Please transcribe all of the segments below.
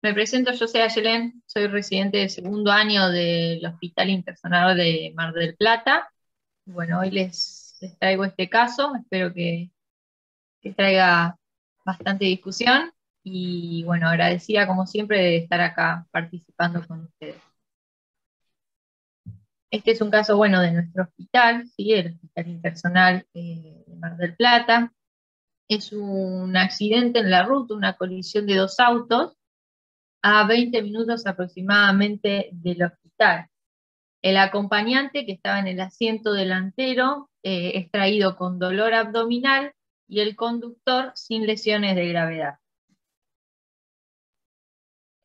Me presento, yo soy Ayelen, soy residente de segundo año del Hospital Internacional de Mar del Plata. Bueno, hoy les traigo este caso, espero que traiga bastante discusión y bueno, agradecida como siempre de estar acá participando con ustedes. Este es un caso, bueno, de nuestro hospital, ¿sí? El Hospital Internacional de Mar del Plata. Es un accidente en la ruta, una colisión de dos autos, a 20 minutos aproximadamente del hospital. El acompañante, que estaba en el asiento delantero, es traído con dolor abdominal y el conductor sin lesiones de gravedad.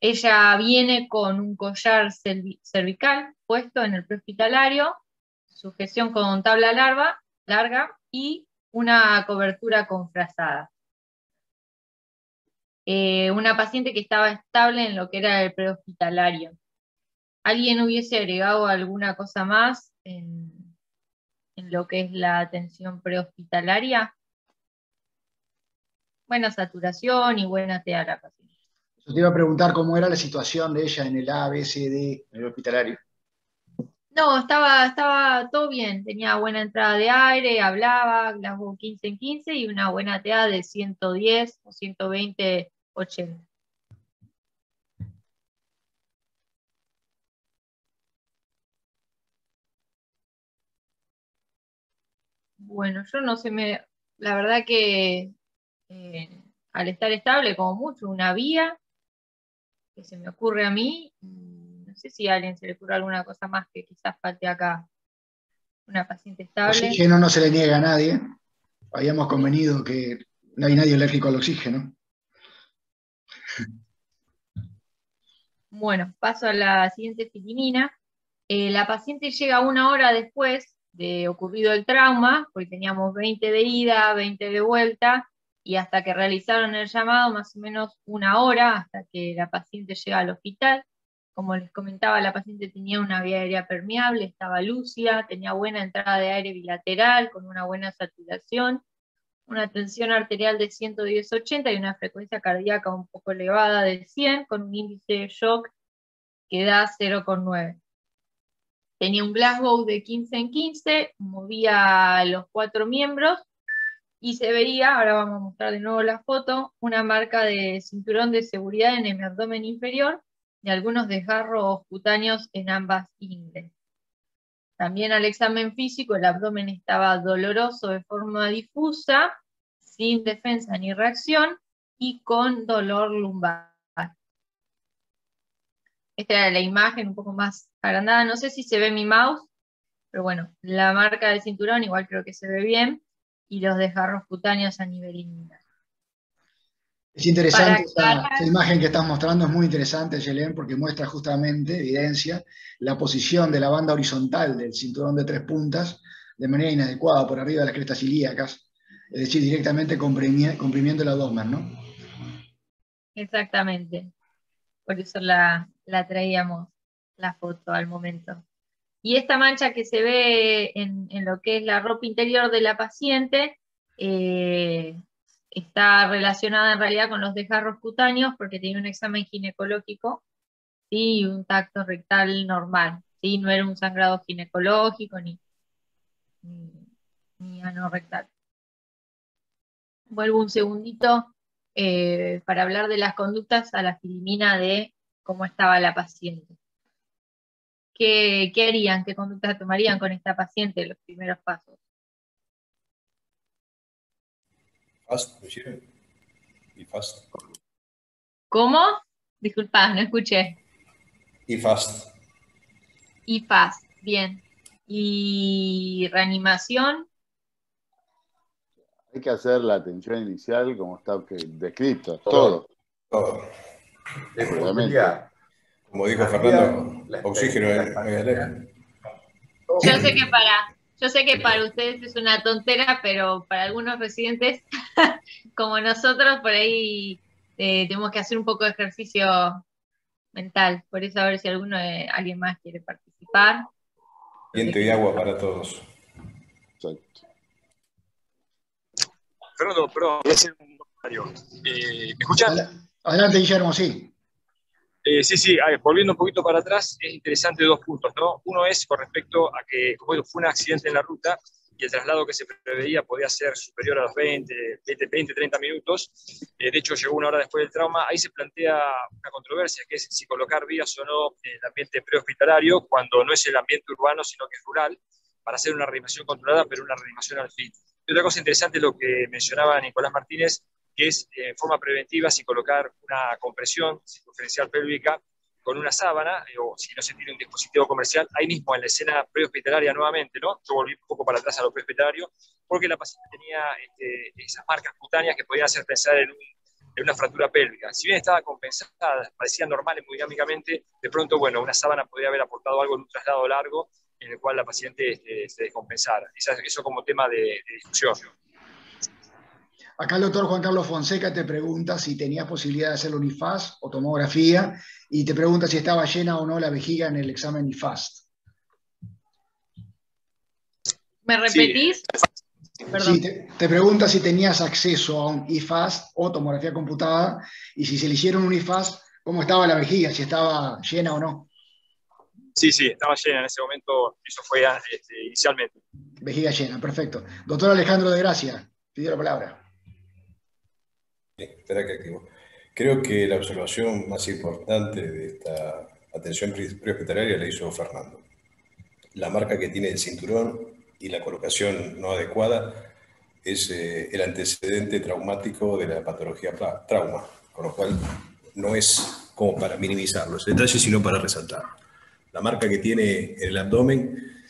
Ella viene con un collar cervical puesto en el prehospitalario, sujeción con tabla larga y una cobertura con frazada. Una paciente que estaba estable en lo que era el prehospitalario. ¿Alguien hubiese agregado alguna cosa más en lo que es la atención prehospitalaria? Buena saturación y buena TA la paciente. Yo te iba a preguntar cómo era la situación de ella en el A, B, C, D, en el hospitalario. No, estaba todo bien, tenía buena entrada de aire, hablaba, Glasgow 15 en 15 y una buena TA de 110 o 120, 80. Bueno, yo no sé, la verdad que al estar estable, como mucho, una vía, que se me ocurre a mí, no sé si a alguien se le ocurre alguna cosa más que quizás falte acá. Una paciente estable. Oxígeno no se le niega a nadie. Habíamos convenido que no hay nadie alérgico al oxígeno. Bueno, paso a la siguiente filimina. La paciente llega una hora después de ocurrido el trauma, porque teníamos 20 de ida, 20 de vuelta, y hasta que realizaron el llamado, más o menos una hora, hasta que la paciente llega al hospital. Como les comentaba, la paciente tenía una vía aérea permeable, estaba lúcida, tenía buena entrada de aire bilateral, con una buena saturación, una tensión arterial de 110/80 y una frecuencia cardíaca un poco elevada de 100, con un índice de shock que da 0,9. Tenía un Glasgow de 15 en 15, movía los 4 miembros y se veía, ahora vamos a mostrar de nuevo la foto, una marca de cinturón de seguridad en el abdomen inferior y algunos desgarros cutáneos en ambas ingles. También al examen físico el abdomen estaba doloroso de forma difusa, sin defensa ni reacción y con dolor lumbar. Esta era la imagen un poco más agrandada, no sé si se ve mi mouse, pero bueno, la marca del cinturón igual creo que se ve bien, y los desgarros cutáneos a nivel inguinal. Es interesante esa imagen que estás mostrando, es muy interesante, Yelén, porque muestra justamente, evidencia, la posición de la banda horizontal del cinturón de 3 puntas de manera inadecuada por arriba de las crestas ilíacas, es decir, directamente comprimiendo el abdomen, ¿no? Exactamente, por eso la traíamos la foto al momento. Y esta mancha que se ve en lo que es la ropa interior de la paciente está relacionada en realidad con los desgarros cutáneos porque tenía un examen ginecológico, ¿sí? Y un tacto rectal normal, ¿sí? No era un sangrado ginecológico ni anorrectal. Vuelvo un segundito para hablar de las conductas a la filimina de cómo estaba la paciente. ¿Qué harían? ¿Qué conductas tomarían con esta paciente en los primeros pasos? Fast, y fast. ¿Cómo? Disculpa, no escuché. Y fast. Y fast, bien. ¿Y reanimación? Hay que hacer la atención inicial como está descrito, todo. Todo. Obviamente. Como dijo Fernando, oxígeno en Yo sé que para ustedes es una tontera, pero para algunos residentes como nosotros, por ahí tenemos que hacer un poco de ejercicio mental. Por eso a ver si alguien más quiere participar. Viento y agua para todos. Exacto. Fernando, perdón, voy a hacer un comentario. ¿Me escuchan? Adelante, Guillermo, sí. Sí, a ver, volviendo un poquito para atrás, es interesante dos puntos, ¿no? Uno es con respecto a que, como digo, fue un accidente en la ruta y el traslado que se preveía podía ser superior a los 30 minutos. De hecho, llegó una hora después del trauma. Ahí se plantea una controversia, que es si colocar vías o no en el ambiente prehospitalario, cuando no es el ambiente urbano, sino que es rural, para hacer una reanimación controlada, pero una reanimación al fin. Y otra cosa interesante es lo que mencionaba Nicolás Martínez, que es en forma preventiva si colocar una compresión circunferencial pélvica con una sábana, o si no se tiene un dispositivo comercial, ahí mismo en la escena prehospitalaria nuevamente, ¿no? Yo volví un poco para atrás a lo prehospitalario, porque la paciente tenía esas marcas cutáneas que podían hacer pensar en una fractura pélvica. Si bien estaba compensada, parecía normal hemodinámicamente, de pronto, bueno, una sábana podría haber aportado algo en un traslado largo en el cual la paciente se descompensara. Eso como tema de discusión. Acá el doctor Juan Carlos Fonseca te pregunta si tenías posibilidad de hacer la UNIFAS o tomografía, y te pregunta si estaba llena o no la vejiga en el examen IFAST. ¿Me repetís? Sí, te pregunta si tenías acceso a un IFAST o tomografía computada, y si se le hicieron un IFAST, cómo estaba la vejiga, si estaba llena o no. Sí, estaba llena en ese momento, eso fue inicialmente. Vejiga llena, perfecto. Doctor Alejandro de Gracia, pidió la palabra. Espera que activo. Creo que la observación más importante de esta atención prehospitalaria la hizo Fernando. La marca que tiene el cinturón y la colocación no adecuada es el antecedente traumático de la patología trauma, con lo cual no es como para minimizar los detalles, sino para resaltar. La marca que tiene en el abdomen,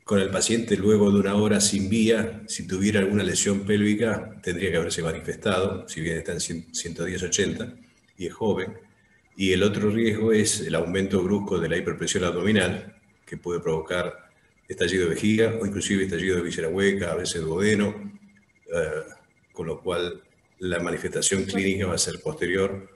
con el paciente luego de una hora sin vía, si tuviera alguna lesión pélvica, tendría que haberse manifestado, si bien está en 110-80 y es joven. Y el otro riesgo es el aumento brusco de la hiperpresión abdominal, que puede provocar estallido de vejiga o inclusive estallido de víscera hueca, a veces duodeno, con lo cual la manifestación clínica va a ser posterior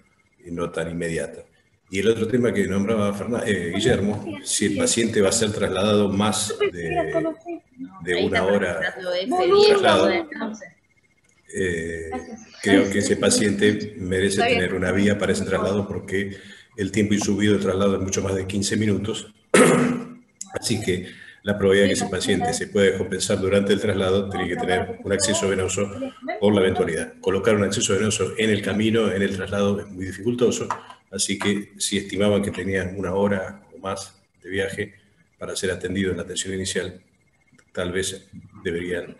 y no tan inmediata. Y el otro tema que nombraba Guillermo, si el paciente va a ser trasladado más de una hora de traslado, creo que ese paciente merece tener una vía para ese traslado, porque el tiempo insubido del traslado es mucho más de 15 minutos. Así que la probabilidad de que ese paciente se pueda descompensar durante el traslado tiene que tener un acceso venoso por la eventualidad. Colocar un acceso venoso en el camino, en el traslado, es muy dificultoso. Así que si estimaban que tenían una hora o más de viaje para ser atendido en la atención inicial, tal vez deberían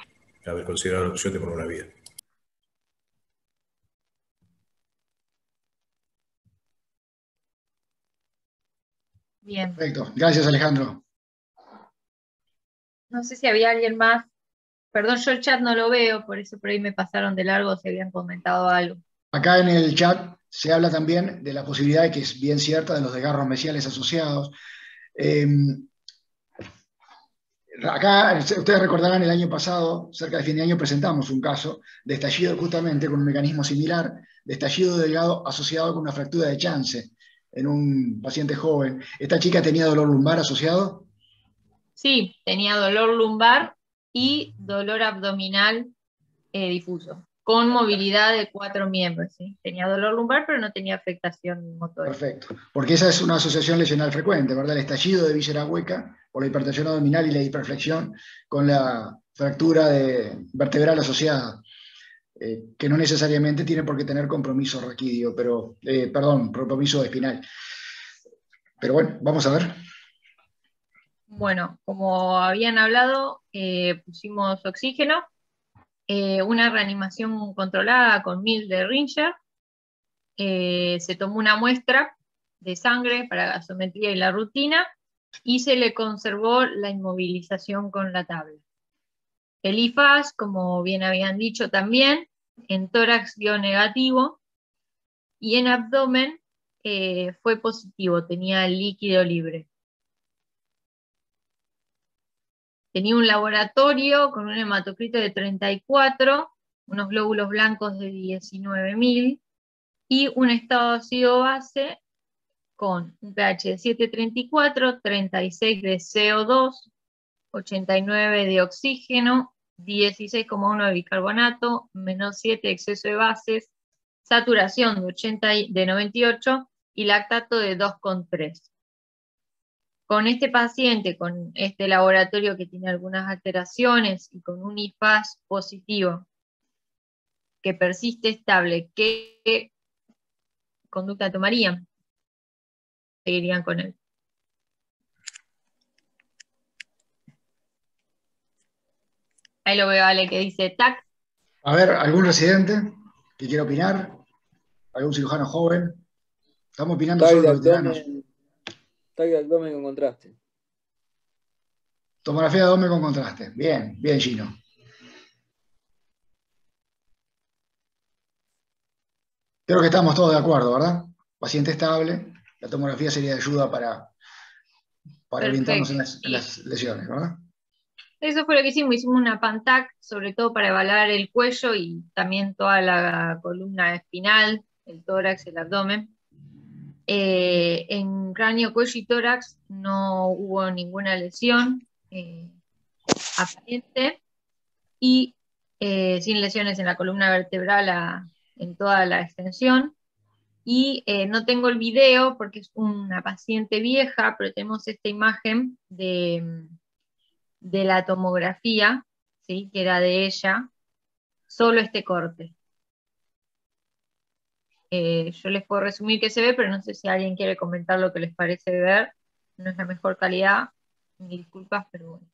haber considerado la opción de poner una vía. Bien. Perfecto, gracias Alejandro. No sé si había alguien más. Perdón, yo el chat no lo veo, por eso por ahí me pasaron de largo si habían comentado algo. Acá en el chat se habla también de la posibilidad, que es bien cierta, de los desgarros mesiales asociados. Acá, ustedes recordarán, el año pasado, cerca de fin de año, presentamos un caso de estallido justamente con un mecanismo similar, de estallido delgado asociado con una fractura de chance en un paciente joven. ¿Esta chica tenía dolor lumbar asociado? Sí, tenía dolor lumbar y dolor abdominal difuso, con movilidad de 4 miembros. ¿Sí? Tenía dolor lumbar, pero no tenía afectación motora. Perfecto, porque esa es una asociación lesional frecuente, ¿verdad? El estallido de víscera hueca por la hipertensión abdominal y la hiperflexión con la fractura vertebral asociada, que no necesariamente tiene por qué tener compromiso raquídeo, pero, compromiso espinal. Pero bueno, vamos a ver. Bueno, como habían hablado, pusimos oxígeno, una reanimación controlada con 1000 de Ringer, se tomó una muestra de sangre para la gasometría y la rutina, y se le conservó la inmovilización con la tabla. El IFAS, como bien habían dicho también, en tórax dio negativo, y en abdomen fue positivo, tenía el líquido libre. Tenía un laboratorio con un hematocrito de 34, unos glóbulos blancos de 19.000 y un estado ácido base con un pH de 7,34, 36 de CO2, 89 de oxígeno, 16,1 de bicarbonato, -7 de exceso de bases, saturación de 98 y lactato de 2,3. Con este paciente, con este laboratorio que tiene algunas alteraciones y con un IFAS positivo que persiste estable, ¿qué conducta tomarían? Seguirían con él. Ahí lo veo, Ale, que dice TAC. A ver, ¿algún residente que quiera opinar? ¿Algún cirujano joven? Estamos opinando TAC solo de los veteranos. TAC de abdomen con contraste. Tomografía de abdomen con contraste. Bien, bien, Gino. Creo que estamos todos de acuerdo, ¿verdad? Paciente estable, la tomografía sería de ayuda para orientarnos en las lesiones, ¿verdad? Eso fue lo que hicimos una PANTAC, sobre todo para evaluar el cuello y también toda la columna espinal, el tórax, el abdomen. En cráneo, cuello y tórax no hubo ninguna lesión aparente y sin lesiones en la columna vertebral en toda la extensión. Y no tengo el video porque es una paciente vieja, pero tenemos esta imagen de la tomografía, ¿sí? Que era de ella, solo este corte. Yo les puedo resumir qué se ve, pero no sé si alguien quiere comentar lo que les parece ver. No es la mejor calidad, mil disculpas, pero bueno.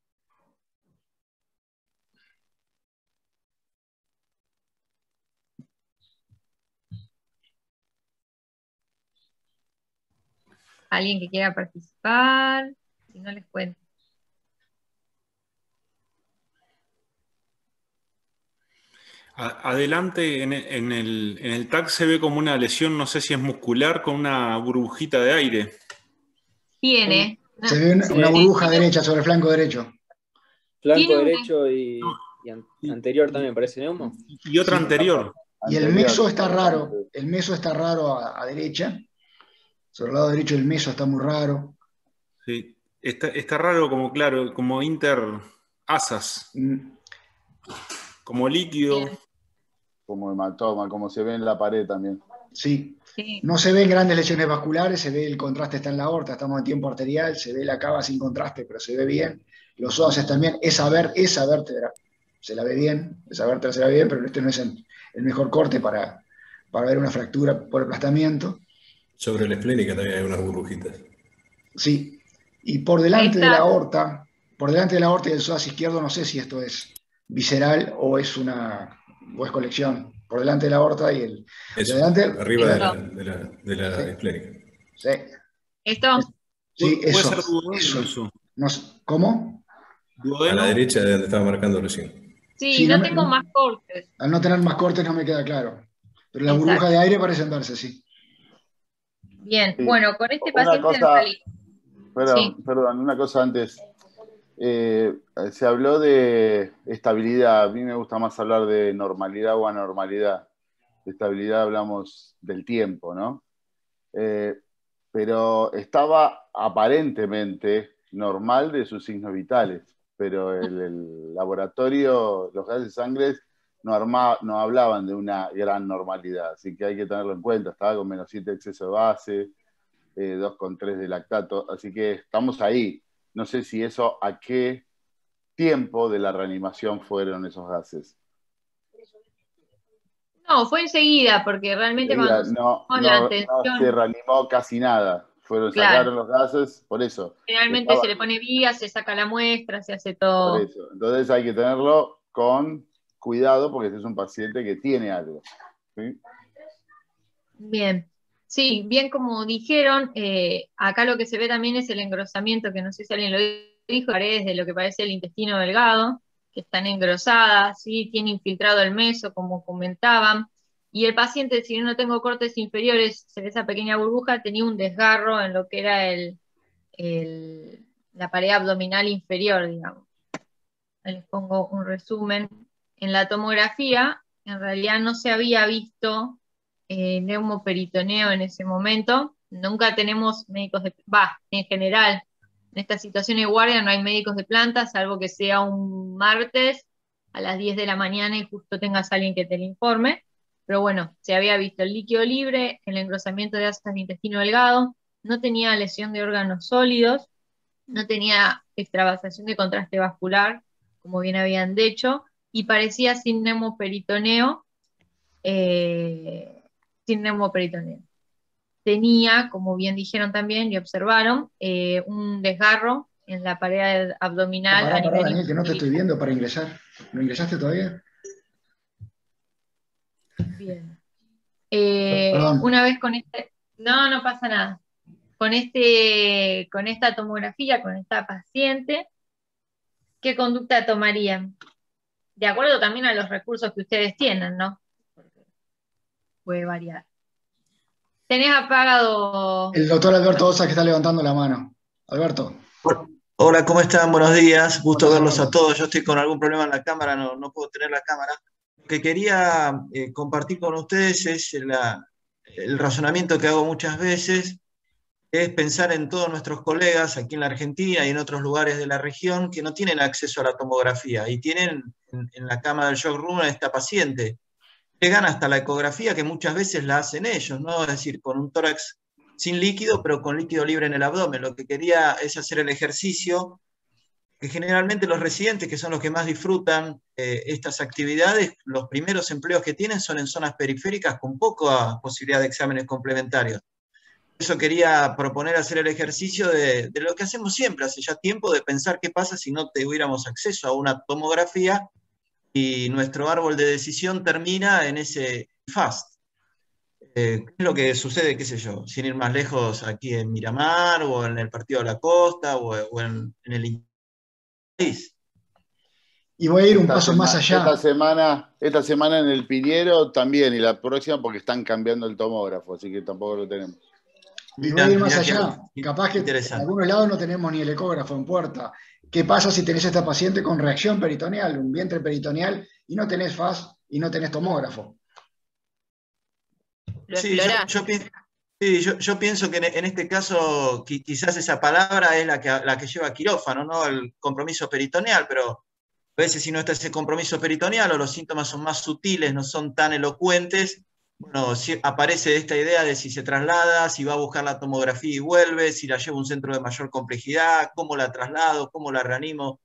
¿Alguien que quiera participar? Si no, les cuento. Adelante, en el TAC se ve como una lesión, no sé si es muscular, con una burbujita de aire. Tiene. Se ve una burbuja derecha sobre el flanco derecho. Flanco derecho y anterior también, parece neumo. Y otra anterior. Y el meso está raro. El meso está raro a derecha. Sobre el lado derecho el meso está muy raro. Sí. Está raro como, claro, como interasas. Como líquido. Bien. Como hematoma, como se ve en la pared también. Sí. Sí. No se ven grandes lesiones vasculares, se ve el contraste está en la aorta, estamos en tiempo arterial, se ve la cava sin contraste, pero se ve bien. Los óseos también, esa vértebra se la ve bien, esa vértebra se la ve bien, pero este no es el mejor corte para ver una fractura por aplastamiento. Sobre la esplénica también hay unas burbujitas. Sí, y por delante de la aorta y del psoas izquierdo, no sé si esto es visceral o es colección. Por delante de la aorta y el... Eso, delante, arriba de la esplénica. Sí. ¿Esto? Sí, Puede eso. ser duodeno eso. No, ¿cómo? ¿Duodeno? A la derecha de donde estaba marcando recién. Sí, no tengo más cortes. Al no tener más cortes no me queda claro. Pero la Exacto. burbuja de aire parecen verse, sí. Bien, Sí. bueno, con este Una paciente cosa, en realidad. Sí. perdón, una cosa antes. Se habló de estabilidad. A mí me gusta más hablar de normalidad o anormalidad. De estabilidad hablamos del tiempo, ¿no? Pero estaba aparentemente normal de sus signos vitales, pero el laboratorio, los gases de sangre no hablaban de una gran normalidad, así que hay que tenerlo en cuenta. Estaba con -7 de exceso de base, 2,3 de lactato, así que estamos ahí. No sé si eso a qué tiempo de la reanimación fueron esos gases. No, fue enseguida, porque realmente cuando No la atención, se reanimó casi nada. Sacaron los gases, por eso. generalmente se le pone vía, se saca la muestra, se hace todo. Por eso. Entonces hay que tenerlo con cuidado porque este es un paciente que tiene algo. ¿Sí? Bien. Sí, bien como dijeron, acá lo que se ve también es el engrosamiento, que no sé si alguien lo dijo, paredes de lo que parece el intestino delgado, que están engrosadas, ¿sí? Tiene infiltrado el meso, como comentaban, y el paciente, si no tengo cortes inferiores, se ve esa pequeña burbuja, tenía un desgarro en lo que era la pared abdominal inferior, digamos. Ahí les pongo un resumen. En la tomografía, en realidad no se había visto neumoperitoneo en ese momento. Nunca tenemos médicos en general, en esta situación de guardia no hay médicos de planta, salvo que sea un martes a las 10 de la mañana y justo tengas a alguien que te lo informe, pero bueno, se había visto el líquido libre, el engrosamiento de asas de intestino delgado, no tenía lesión de órganos sólidos, no tenía extravasación de contraste vascular, como bien habían dicho, y parecía sin nemoperitoneo. Tenía, como bien dijeron también y observaron, un desgarro en la pared abdominal. Pará, Daniel, que no te estoy viendo para ingresar. ¿No ingresaste todavía? Bien. Perdón. Una vez con este... No pasa nada. Con esta tomografía, con esta paciente, ¿qué conducta tomarían? De acuerdo también a los recursos que ustedes tienen, ¿no? Porque puede variar. Tenés apagado... El doctor Alberto Osa que está levantando la mano. Alberto. Hola, ¿cómo están? Buenos días. Gusto Hola, verlos hola. a todos. Yo estoy con algún problema en la cámara, no puedo tener la cámara. Lo que quería compartir con ustedes es el razonamiento que hago muchas veces, es pensar en todos nuestros colegas aquí en la Argentina y en otros lugares de la región que no tienen acceso a la tomografía y tienen en la cama del shock room a esta paciente. Llegan hasta la ecografía que muchas veces la hacen ellos, ¿no? Es decir, con un tórax sin líquido, pero con líquido libre en el abdomen. Lo que quería es hacer el ejercicio que generalmente los residentes, que son los que más disfrutan estas actividades, los primeros empleos que tienen son en zonas periféricas con poca posibilidad de exámenes complementarios. Por eso quería proponer hacer el ejercicio de lo que hacemos siempre, hace ya tiempo, de pensar qué pasa si no tuviéramos acceso a una tomografía y nuestro árbol de decisión termina en ese FAST. ¿Qué es lo que sucede, qué sé yo, sin ir más lejos aquí en Miramar o en el Partido de la Costa o en el país? Y voy a ir un paso más allá. Esta semana en el Piñero también, y la próxima porque están cambiando el tomógrafo, así que tampoco lo tenemos. Y voy a ir más allá. Capaz que en algunos lados no tenemos ni el ecógrafo en puerta. ¿Qué pasa si tenés a esta paciente con reacción peritoneal, un vientre peritoneal, y no tenés FAS y no tenés tomógrafo? Sí, yo pienso que en este caso quizás esa palabra es la que lleva a quirófano, ¿no? El compromiso peritoneal, pero a veces si no está ese compromiso peritoneal o los síntomas son más sutiles, no son tan elocuentes, bueno, si aparece esta idea de si se traslada, si va a buscar la tomografía y vuelve, si la llevo a un centro de mayor complejidad, cómo la traslado, cómo la reanimo.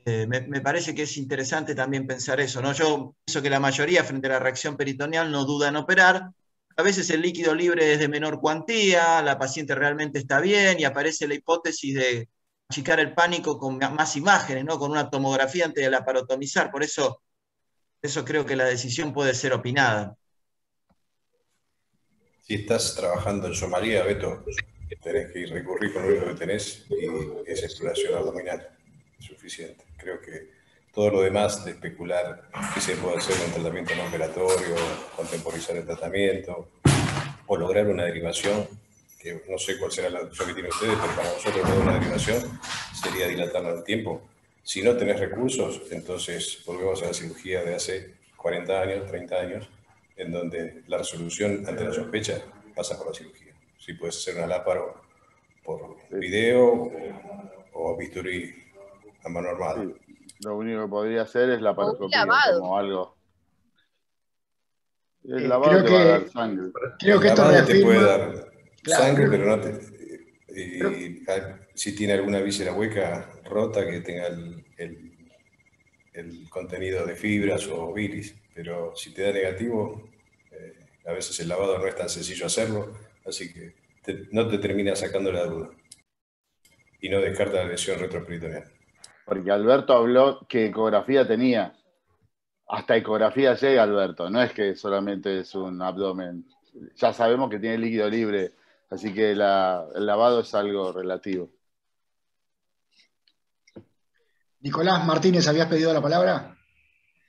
Me parece que es interesante también pensar eso, ¿no? Yo pienso que la mayoría frente a la reacción peritoneal no duda en operar. A veces el líquido libre es de menor cuantía, la paciente realmente está bien y aparece la hipótesis de achicar el pánico con más imágenes, ¿no? Con una tomografía antes de laparotomizar. Por eso creo que la decisión puede ser opinada. Si estás trabajando en Somalia, Beto, tenés que recurrir con lo único que tenés y es exploración abdominal. Suficiente. Creo que todo lo demás de especular que se puede hacer un tratamiento no operatorio, contemporizar el tratamiento o lograr una derivación, que no sé cuál será la opción que tienen ustedes, pero para nosotros lograr una derivación sería dilatarla en el tiempo. Si no tenés recursos, entonces volvemos a la cirugía de hace 40 años, 30 años, en donde la resolución ante la sospecha pasa por la cirugía. Si puedes hacer una láparo por video o bisturí a mano armada. Sí. Lo único que podría hacer es la laparoscopía, como algo. El lavado te va a dar sangre. Creo que el esto lavado reafirma... te puede dar sangre, Claro. pero no te... si tiene alguna víscera hueca rota que tenga el contenido de fibras o bilis, pero si te da negativo, a veces el lavado no es tan sencillo hacerlo, así que no te termina sacando la duda y no descarta la lesión retroperitoneal. Porque Alberto habló que ecografía tenía. Hasta ecografía llega Alberto, no es que solamente es un abdomen. Ya sabemos que tiene líquido libre, así que el lavado es algo relativo. Nicolás Martínez, ¿habías pedido la palabra?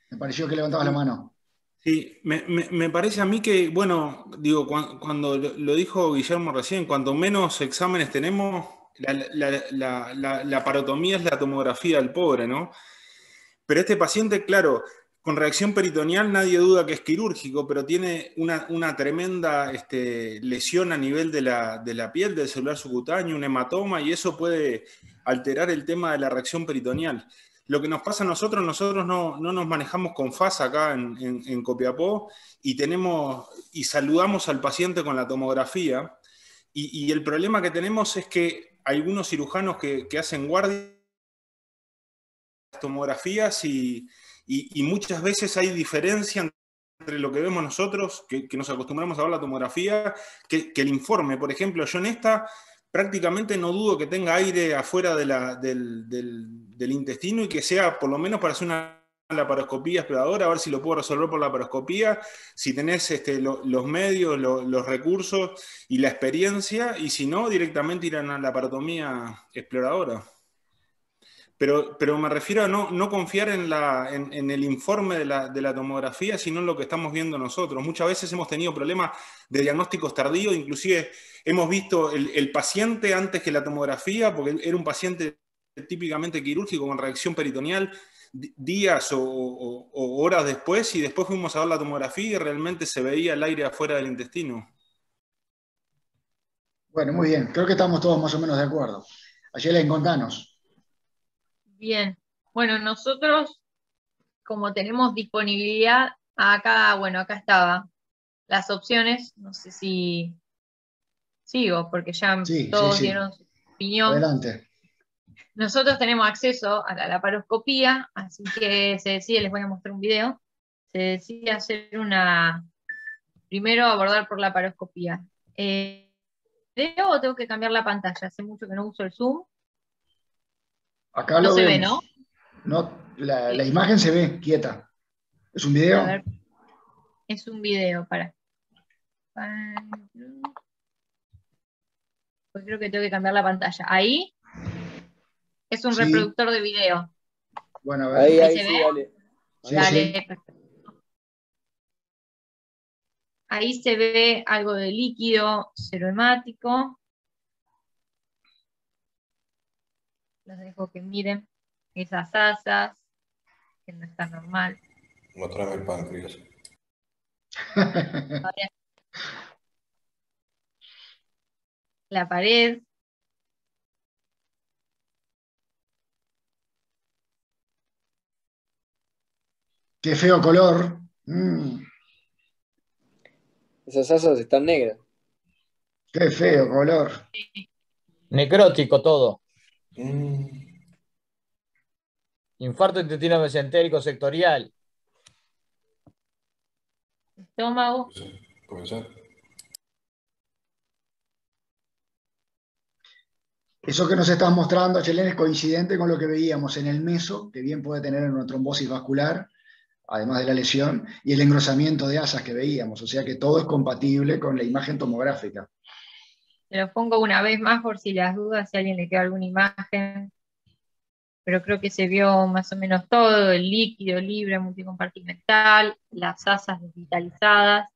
Me pareció que levantabas la mano. Sí, me parece a mí que, bueno, digo, cuando lo dijo Guillermo recién, cuanto menos exámenes tenemos, la parotomía es la tomografía del pobre, ¿no? Pero este paciente, claro, con reacción peritoneal nadie duda que es quirúrgico, pero tiene una tremenda lesión a nivel de la piel, del celular subcutáneo, un hematoma, y eso puede alterar el tema de la reacción peritoneal. lo que nos pasa a nosotros no nos manejamos con FAS acá en Copiapó y saludamos al paciente con la tomografía. Y el problema que tenemos es que algunos cirujanos que hacen guardia tomografías y muchas veces hay diferencia entre lo que vemos nosotros, que nos acostumbramos a ver la tomografía, que el informe. Por ejemplo, yo en esta prácticamente no dudo que tenga aire afuera del intestino y que sea por lo menos para hacer una laparoscopía exploradora, a ver si lo puedo resolver por la laparoscopía, si tenés los medios, los recursos y la experiencia, y si no, directamente ir a una laparotomía exploradora. Pero me refiero a no confiar en el informe de la tomografía, sino en lo que estamos viendo nosotros. Muchas veces hemos tenido problemas de diagnósticos tardíos, inclusive hemos visto el paciente antes que la tomografía, porque era un paciente típicamente quirúrgico con reacción peritoneal, días o horas después, y después fuimos a ver la tomografía y realmente se veía el aire afuera del intestino. Bueno, muy bien. Creo que estamos todos más o menos de acuerdo. Ayelen, contanos. Bien, bueno, nosotros como tenemos disponibilidad, acá, bueno, acá estaba las opciones, no sé si sigo, porque ya todos dieron su opinión. Adelante. Nosotros tenemos acceso a la laparoscopía, así que se decide, les voy a mostrar un video, se decide hacer primero abordar por laparoscopía. ¿Veo o tengo que cambiar la pantalla? Hace mucho que no uso el Zoom. Acá no lo se vemos. ve, ¿no? No, la imagen se ve quieta. ¿Es un video? A ver. Es un video, pues creo que tengo que cambiar la pantalla. Ahí es un reproductor de video. Bueno, a ver. Ahí se sí, ve. dale. Dale, perfecto. Ahí se ve algo de líquido serohemático. Los dejo que miren esas asas, que no está normal. Mostrame el páncreas. La pared. Qué feo color. Esas asas están negras. Qué feo color. Necrótico todo. Infarto intestino mesentérico sectorial. Estómago. Puede ser. Eso que nos estás mostrando, Ayelen, es coincidente con lo que veíamos en el meso, que bien puede tener una trombosis vascular, además de la lesión, y el engrosamiento de asas que veíamos. O sea que todo es compatible con la imagen tomográfica. Se los pongo una vez más por si las dudas, si a alguien le queda alguna imagen. Pero creo que se vio más o menos todo, el líquido libre multicompartimental, las asas desvitalizadas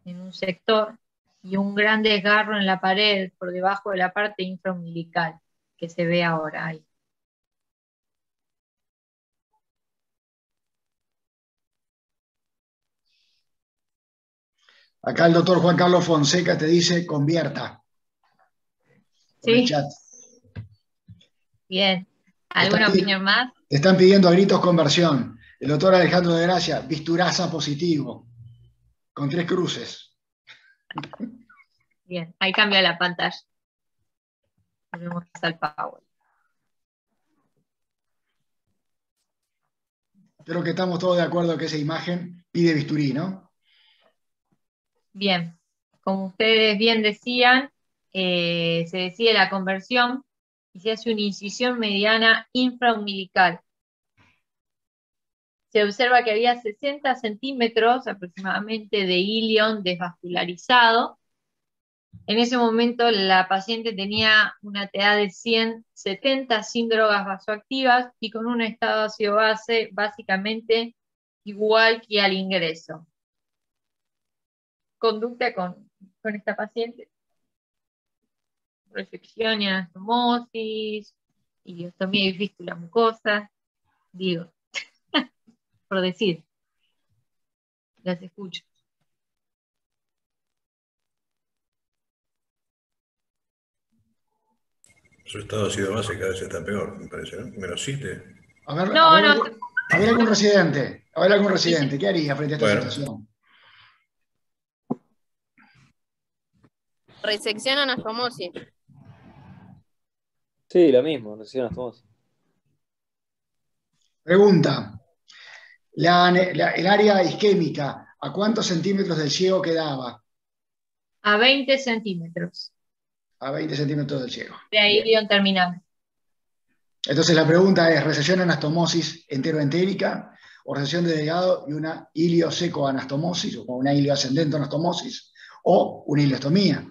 en un sector y un gran desgarro en la pared por debajo de la parte infraumbilical que se ve ahora ahí. Acá el doctor Juan Carlos Fonseca te dice, convierta. Por el chat. Bien. ¿Alguna opinión más? Te están pidiendo a gritos conversión. El doctor Alejandro de Gracia, bisturaza positivo, con 3 cruces. Bien, ahí cambia la pantalla. Volvemos al Power. Creo que estamos todos de acuerdo que esa imagen pide bisturí, ¿no? Bien, como ustedes bien decían, se decide la conversión y se hace una incisión mediana infraumbilical. Se observa que había 60 centímetros aproximadamente de ilion desvascularizado. En ese momento la paciente tenía una TA de 170 sin drogas vasoactivas y con un estado ácido base básicamente igual que al ingreso. Conducta con esta paciente: resección y anastomosis, ileostomía y fístula mucosa, digo, por decir, las escucho. Su estado ácido base cada vez está peor, me parece, ¿no? -7. A ver, No, no. a ver algún residente. A ver algún residente. ¿Qué haría frente a esta situación? Resección anastomosis. Sí, lo mismo, resección anastomosis. Pregunta. El área isquémica, ¿a cuántos centímetros del ciego quedaba? A 20 centímetros. A 20 centímetros del ciego. De ahí ilion terminal. Entonces la pregunta es, ¿recesión anastomosis enteroentérica o recesión de delgado y una iliosecoanastomosis o una ilioascendente anastomosis o una iliostomía?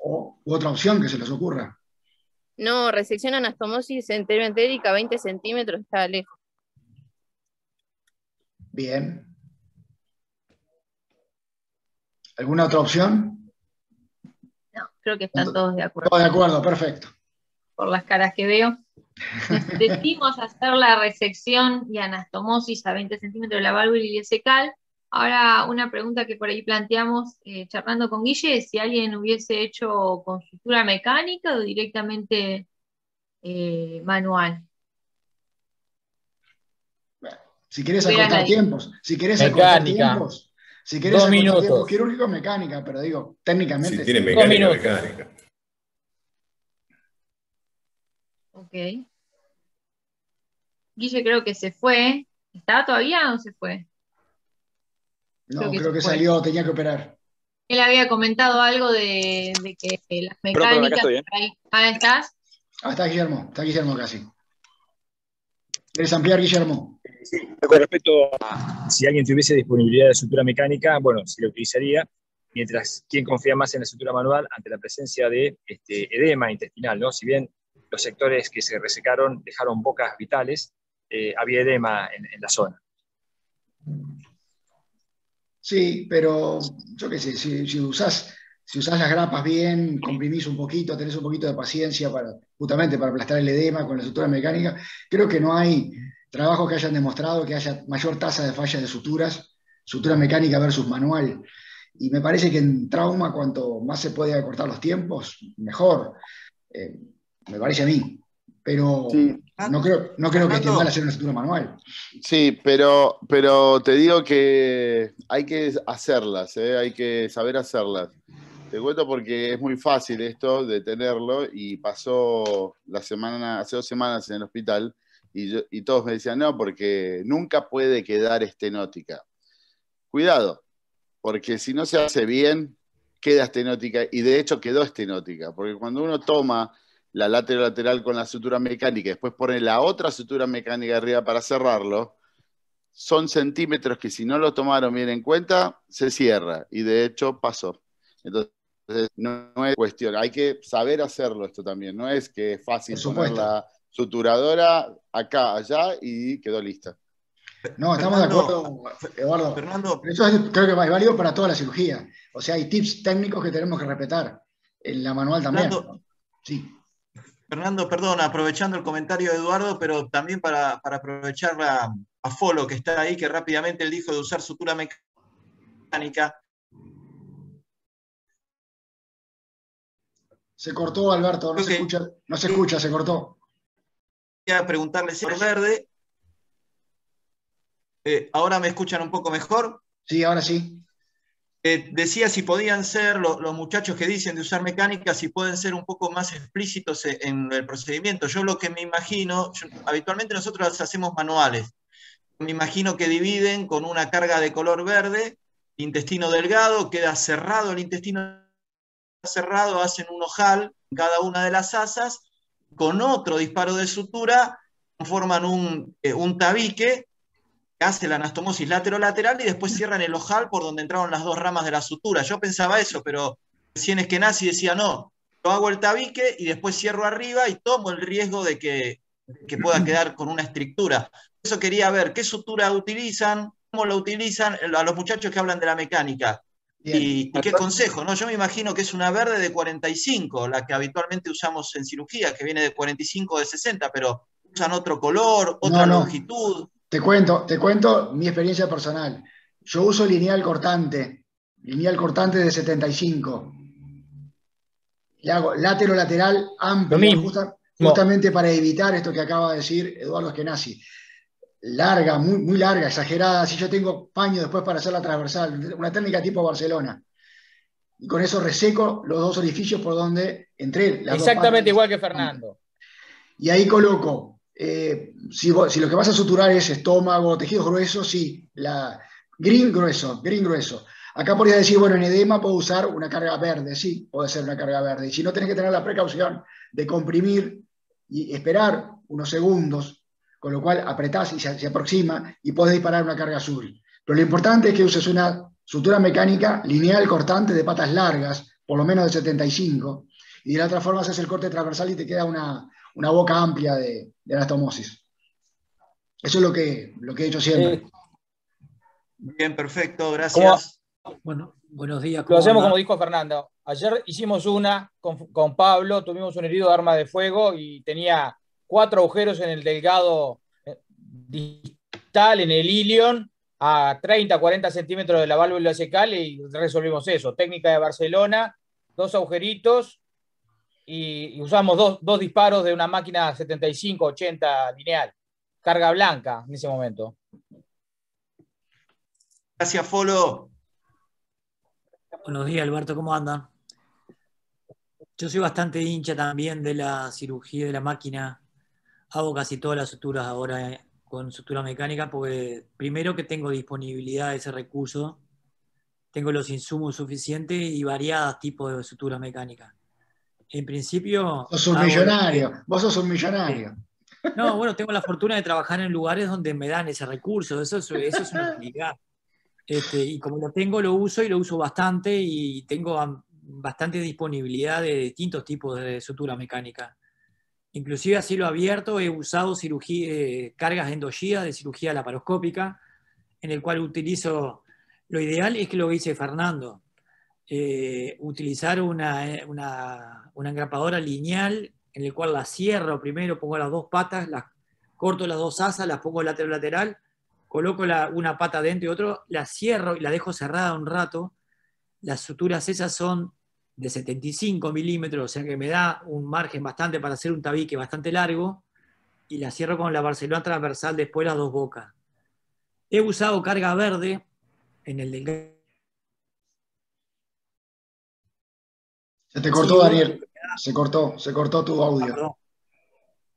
O otra opción que se les ocurra. No, resección anastomosis enteroentérica, 20 centímetros, está lejos. Bien. ¿Alguna otra opción? No, creo que están todos de acuerdo. Todos de acuerdo, perfecto. Por las caras que veo. Decidimos hacer la resección y anastomosis a 20 centímetros de la válvula iliocecal. Ahora, una pregunta que por ahí planteamos charlando con Guille, si alguien hubiese hecho con sutura mecánica o directamente manual. Si querés acortar tiempos, si querés mecánica. acortar tiempos, si querés 2 acortar minutos. tiempos quirúrgicos, mecánica, pero digo, técnicamente. Si tiene mecánica, mecánica. Ok. Guille creo que se fue. ¿Está todavía o se fue? No, creo que salió, tenía que operar. Él había comentado algo de que las Perdón, acá mecánicas... estoy, ¿eh? Ahí estás. Está Guillermo casi. ¿Quieres ampliar, Guillermo? Sí, con respecto a si alguien tuviese disponibilidad de sutura mecánica, bueno, se lo utilizaría, mientras quien confía más en la sutura manual ante la presencia de edema intestinal, ¿no? Si bien los sectores que se resecaron dejaron bocas vitales, había edema en la zona. Sí, pero yo qué sé, si usás las grapas bien, comprimís un poquito, tenés un poquito de paciencia justamente para aplastar el edema con la sutura mecánica, creo que no hay trabajos que hayan demostrado que haya mayor tasa de fallas de sutura mecánica versus manual. Y me parece que en trauma, cuanto más se puede acortar los tiempos, mejor. Me parece a mí. Pero sí. no creo que esté mal hacer una sutura manual. Sí, pero te digo que hay que hacerlas, hay que saber hacerlas. Te cuento porque es muy fácil esto de tenerlo y pasó hace 2 semanas en el hospital y todos me decían, no, porque nunca puede quedar estenótica. Cuidado, porque si no se hace bien, queda estenótica y de hecho quedó estenótica, porque cuando uno toma la lateral con la sutura mecánica y después pone la otra sutura mecánica arriba para cerrarlo, son centímetros que si no lo tomaron bien en cuenta, se cierra y de hecho pasó. Entonces no es cuestión, hay que saber hacerlo esto también, no es que es fácil poner la suturadora acá, allá y quedó lista. No, estamos de acuerdo, Eduardo. Fernando, eso creo que es válido para toda la cirugía. O sea, hay tips técnicos que tenemos que respetar. En la manual también. Sí. Fernando, perdón, aprovechando el comentario de Eduardo, pero también para aprovechar a Folo, que está ahí, que rápidamente él dijo de usar sutura mecánica. Se cortó, Alberto, no se escucha, se cortó. Quería preguntarle si es verde. ¿Ahora me escuchan un poco mejor? Sí, ahora sí. Decía si podían ser los muchachos que dicen de usar mecánica, si pueden ser un poco más explícitos en el procedimiento. Yo lo que me imagino, habitualmente nosotros las hacemos manuales. Me imagino que dividen con una carga de color verde, intestino delgado, queda cerrado el intestino cerrado, hacen un ojal en cada una de las asas, con otro disparo de sutura, forman un tabique, que hace la anastomosis lateral y después cierran el ojal por donde entraron las 2 ramas de la sutura. Yo pensaba eso, pero recién Eskenazi decía, no, yo hago el tabique y después cierro arriba y tomo el riesgo de que pueda quedar con una estrictura. Por eso quería ver qué sutura utilizan, cómo lo utilizan a los muchachos que hablan de la mecánica. Y qué consejo, ¿no? Yo me imagino que es una verde de 45, la que habitualmente usamos en cirugía, que viene de 45 o de 60, pero usan otro color, otra longitud. Te cuento mi experiencia personal. Yo uso lineal cortante de 75. Le hago lateral amplio, justamente para evitar esto que acaba de decir Eduardo Eskenazi. Larga, muy, muy larga, exagerada. Si yo tengo paño después para hacer la transversal, una técnica tipo Barcelona. Y con eso reseco los dos orificios por donde entré. Exactamente igual que Fernando. Y ahí coloco, si lo que vas a suturar es estómago, tejidos gruesos, sí, green grueso. Acá podría decir, bueno, en edema puedo usar una carga verde, sí, puede ser una carga verde. Y si no, tenés que tener la precaución de comprimir y esperar unos segundos, con lo cual apretás y se aproxima y podés disparar una carga azul. Pero lo importante es que uses una sutura mecánica lineal cortante de patas largas, por lo menos de 75, y de la otra forma haces el corte transversal y te queda una boca amplia de anastomosis. Eso es lo que he hecho siempre. Bien, perfecto, gracias. Bueno, buenos días. Lo hacemos como dijo Fernando. Ayer hicimos una con Pablo, tuvimos un herido de arma de fuego y tenía 4 agujeros en el delgado distal, en el ilion, a 30, 40 centímetros de la válvula cecal, y resolvimos eso. Técnica de Barcelona, 2 agujeritos, y usamos dos disparos de una máquina 75-80 lineal. Carga blanca en ese momento. Gracias, Folo. Buenos días, Alberto, ¿cómo andan? Yo soy bastante hincha también de la cirugía de la máquina. Hago casi todas las suturas ahora con sutura mecánica porque primero que tengo disponibilidad de ese recurso, tengo los insumos suficientes y variados tipos de sutura mecánica. En principio... Vos sos un millonario. No, bueno, tengo la fortuna de trabajar en lugares donde me dan ese recurso, eso es una utilidad. Y como lo tengo, lo uso y lo uso bastante y tengo bastante disponibilidad de distintos tipos de sutura mecánica. Inclusive a cielo abierto he usado cargas de endogía de cirugía laparoscópica, en el cual utilizo, lo ideal es que lo dice Fernando, utilizar una engrapadora lineal en el cual la cierro primero, pongo las 2 patas, corto las 2 asas, las pongo lateral, coloco una pata dentro y otra, la cierro y la dejo cerrada un rato. Las suturas esas son de 75 milímetros, o sea que me da un margen bastante para hacer un tabique bastante largo, y la cierro con la Barcelona transversal después las 2 bocas. He usado carga verde en el del... Se te cortó, Daniel. Se cortó tu audio. Perdón.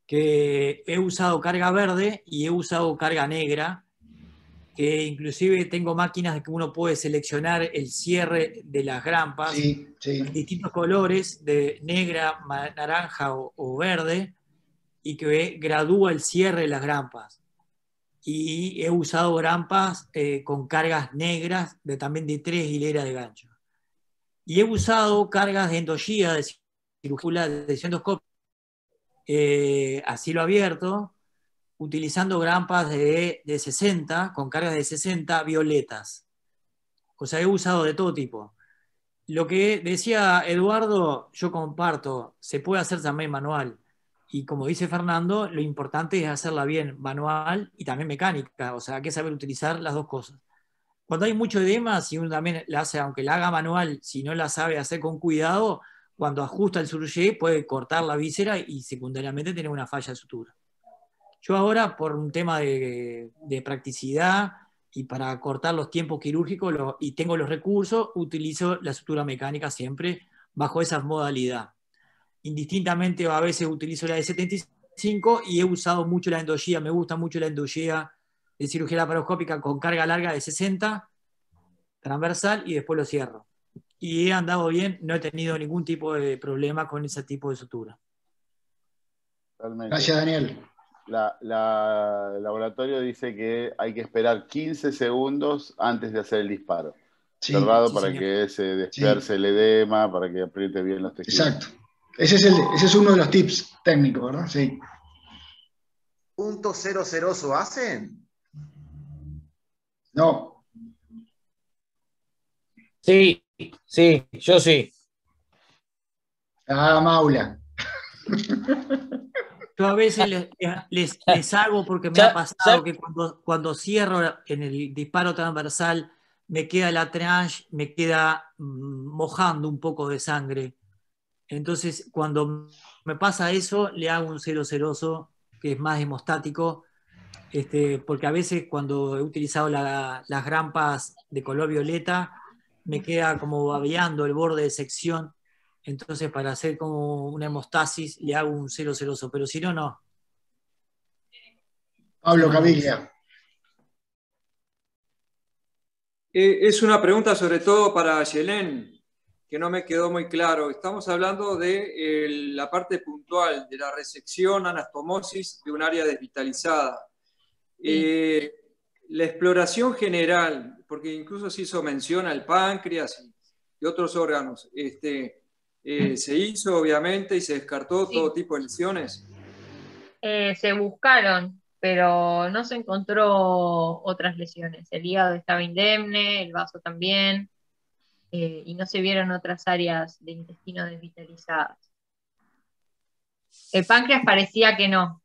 Que he usado carga verde y he usado carga negra, que inclusive tengo máquinas que uno puede seleccionar el cierre de las grampas en distintos colores, de negra, naranja o verde, y que gradúa el cierre de las grampas. Y he usado grampas con cargas negras también de 3 hileras de gancho. Y he usado cargas de endogía de cirugía de endoscopio a cielo abierto, utilizando grampas de 60, con cargas de 60 violetas. O sea, he usado de todo tipo. Lo que decía Eduardo, yo comparto, se puede hacer también manual. Y como dice Fernando, lo importante es hacerla bien manual y también mecánica. O sea, hay que saber utilizar las 2 cosas. Cuando hay mucho edema, si uno también la hace, aunque la haga manual, si no la sabe hacer con cuidado, cuando ajusta el surgé puede cortar la víscera y secundariamente tener una falla de sutura. Yo ahora, por un tema de practicidad y para cortar los tiempos quirúrgicos y tengo los recursos, utilizo la sutura mecánica siempre bajo esa modalidad. Indistintamente a veces utilizo la de 75 y he usado mucho la endogía, me gusta mucho la endogía de cirugía laparoscópica con carga larga de 60, transversal, y después lo cierro. Y he andado bien, no he tenido ningún tipo de problema con ese tipo de sutura. Realmente. Gracias, Daniel. El laboratorio dice que hay que esperar 15 segundos antes de hacer el disparo. Cerrado para que se disperse el edema, para que apriete bien los tejidos. Exacto. Ese es uno de los tips técnicos, ¿verdad? Sí. ¿Punto 00 hacen? No. Sí, yo sí. Ah, Maula. Yo a veces les hago porque me ha pasado que cuando cierro en el disparo transversal me queda la tranche, me queda mojando un poco de sangre Entonces, cuando me pasa eso, le hago un cero ceroso, que es más hemostático, porque a veces cuando he utilizado las grampas de color violeta, me queda como babeando el borde de sección. Entonces, para hacer como una hemostasis, le hago un cero ceroso, pero si no, no. Pablo Caviglia. Es una pregunta sobre todo para Yelén, que no me quedó muy claro. Estamos hablando de la parte puntual de la resección, anastomosis de un área desvitalizada. La exploración general, porque incluso se hizo mención al páncreas y otros órganos, se hizo obviamente y se descartó todo tipo de lesiones. Se buscaron, pero no se encontró otras lesiones. El hígado estaba indemne, el vaso también, y no se vieron otras áreas de intestino desvitalizadas. El páncreas parecía que no.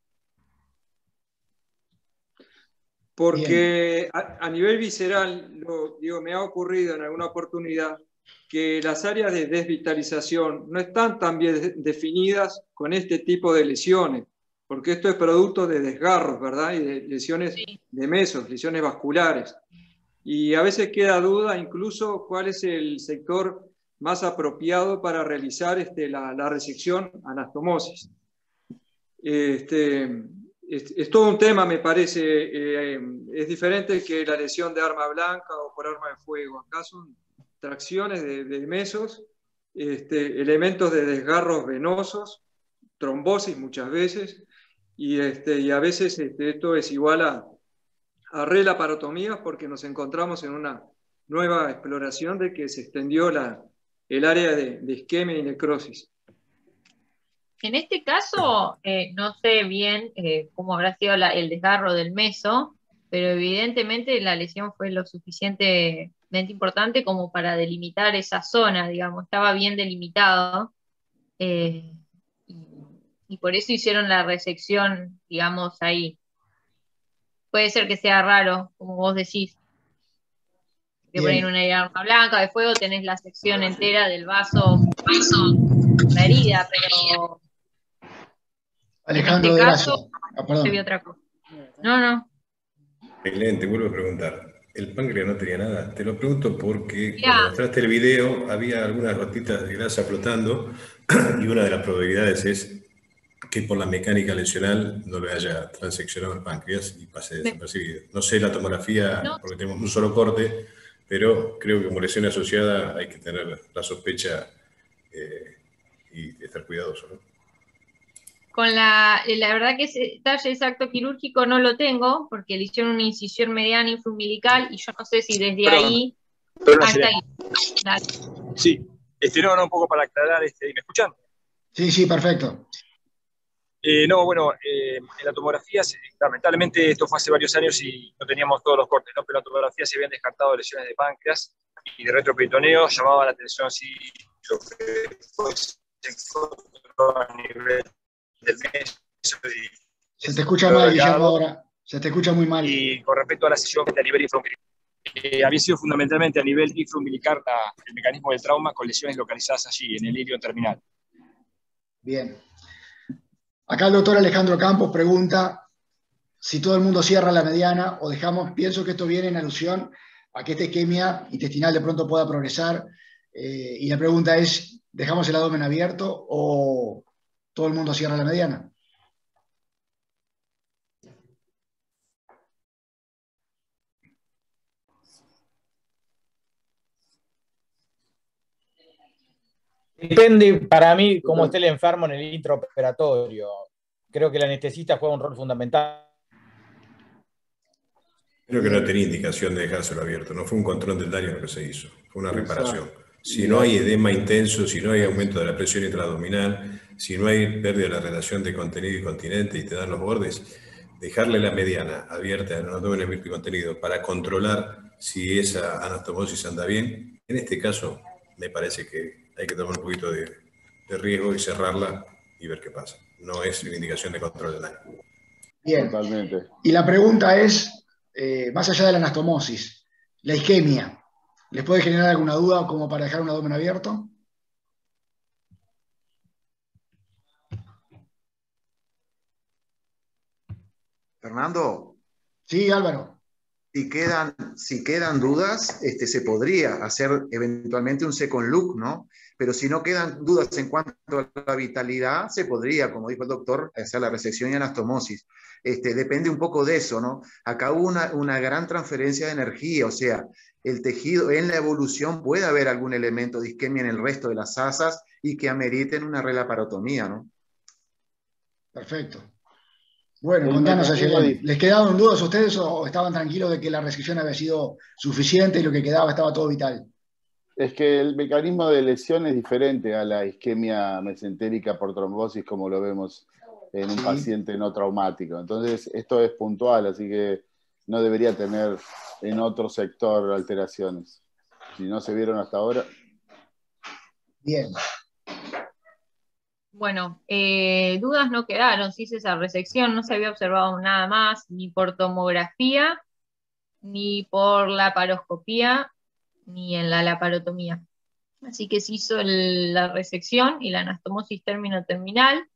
Porque a nivel visceral, me ha ocurrido en alguna oportunidad que las áreas de desvitalización no están tan bien definidas con este tipo de lesiones, porque esto es producto de desgarros, ¿verdad? Y de lesiones de mesos, lesiones vasculares. Y a veces queda duda incluso cuál es el sector más apropiado para realizar la resección anastomosis. Es todo un tema, me parece. Es diferente que la lesión de arma blanca o por arma de fuego. Acá son tracciones de mesos, elementos de desgarros venosos, trombosis muchas veces, y a veces esto es igual a relaparotomías porque nos encontramos en una nueva exploración de que se extendió el área de isquemia y necrosis. En este caso, no sé bien cómo habrá sido el desgarro del meso, pero evidentemente la lesión fue lo suficientemente importante como para delimitar esa zona, digamos, estaba bien delimitado, y por eso hicieron la resección, digamos, ahí. Puede ser que sea raro, como vos decís, que por ahí en una arma blanca de fuego tenés la sección entera del vaso, la herida, pero Alejandro en este de caso se vio otra cosa. No. Excelente, vuelvo a preguntar. ¿El páncreas no tenía nada? Te lo pregunto porque cuando mostraste el video había algunas gotitas de grasa flotando y una de las probabilidades es que por la mecánica lesional no le haya transeccionado el páncreas y pase desapercibido. No sé la tomografía porque tenemos un solo corte, pero creo que como lesión asociada hay que tener la sospecha y estar cuidadoso, ¿no? Con la verdad que ese talle exacto quirúrgico no lo tengo, porque le hicieron una incisión mediana infraumbilical y yo no sé si desde ahí hasta ahí. Dale. Sí, un poco para aclarar, ¿me escuchan? Sí, perfecto. En la tomografía, lamentablemente esto fue hace varios años y no teníamos todos los cortes, ¿no? Pero en la tomografía se habían descartado lesiones de páncreas y de retroperitoneo. Llamaba la atención si lo que se encontró a nivel del mes. Se te escucha mal, Guillermo, ahora. Se te escucha muy mal. Y con respecto a la sesión a nivel infraumbilical, había sido fundamentalmente a nivel infraumbilical el mecanismo del trauma con lesiones localizadas allí, en el ilio terminal. Bien. Acá el doctor Alejandro Campos pregunta si todo el mundo cierra la mediana o dejamos, pienso que esto viene en alusión a que esta isquemia intestinal de pronto pueda progresar, y la pregunta es, ¿dejamos el abdomen abierto o todo el mundo cierra la mediana? Depende para mí cómo esté el enfermo en el intraoperatorio. Creo que el anestesista juega un rol fundamental. Creo que no tenía indicación de dejárselo abierto, no fue un control del daño lo que se hizo, fue una reparación. Si no hay edema intenso, si no hay aumento de la presión intraabdominal, si no hay pérdida de la relación de contenido y continente y te dan los bordes, dejarle la mediana abierta en el abdomen abierto y contenido para controlar si esa anastomosis anda bien, en este caso me parece que hay que tomar un poquito de riesgo y cerrarla y ver qué pasa. No es una indicación de control del daño. Bien. Totalmente. Y la pregunta es, más allá de la anastomosis, la isquemia, ¿les puede generar alguna duda como para dejar un abdomen abierto? Fernando. Sí, Álvaro. Si quedan dudas, se podría hacer eventualmente un second look, ¿no? Pero si no quedan dudas en cuanto a la vitalidad, se podría, como dijo el doctor, hacer la resección y anastomosis. Depende un poco de eso, ¿no? Acá hubo una gran transferencia de energía, o sea, el tejido en la evolución puede haber algún elemento de isquemia en el resto de las asas y que ameriten una relaparotomía, ¿no? Perfecto. Bueno, contanos, Ayelen, ¿les quedaban dudas a ustedes o estaban tranquilos de que la resección había sido suficiente y lo que quedaba estaba todo vital? Es que el mecanismo de lesión es diferente a la isquemia mesentérica por trombosis como lo vemos en un paciente no traumático. Entonces, esto es puntual, así que no debería tener en otro sector alteraciones. Si no se vieron hasta ahora. Bien. Bueno, dudas no quedaron, se hizo esa resección, no se había observado nada más, ni por tomografía, ni por laparoscopía, ni en la laparotomía. Así que se hizo la resección y la anastomosis término-terminal.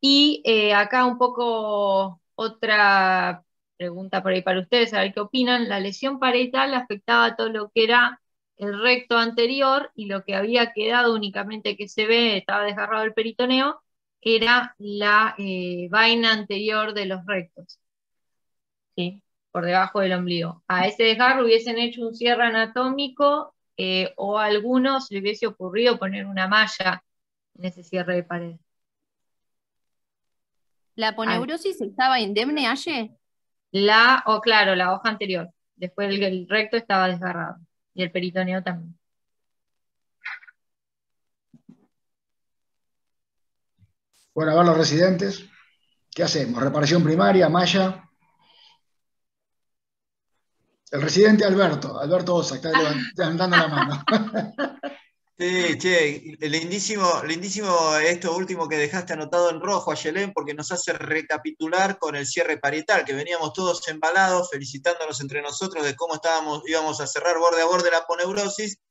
Y acá un poco otra pregunta por ahí para ustedes, a ver qué opinan. La lesión parietal afectaba todo lo que era el recto anterior y lo que había quedado únicamente que se ve, estaba desgarrado el peritoneo, era la vaina anterior de los rectos, ¿sí? Por debajo del ombligo. A ese desgarro hubiesen hecho un cierre anatómico o a algunos le hubiese ocurrido poner una malla en ese cierre de pared. ¿La aponeurosis estaba indemne, Aye? Claro, la hoja anterior. Después el recto estaba desgarrado. Y el peritoneo también. Bueno, a ver los residentes. ¿Qué hacemos? ¿Reparación primaria, malla? El residente Alberto Osa, está levantando la mano. Sí, che, lindísimo esto último que dejaste anotado en rojo, Ayelen, porque nos hace recapitular con el cierre parietal, que veníamos todos embalados, felicitándonos entre nosotros de cómo íbamos a cerrar borde a borde la aponeurosis.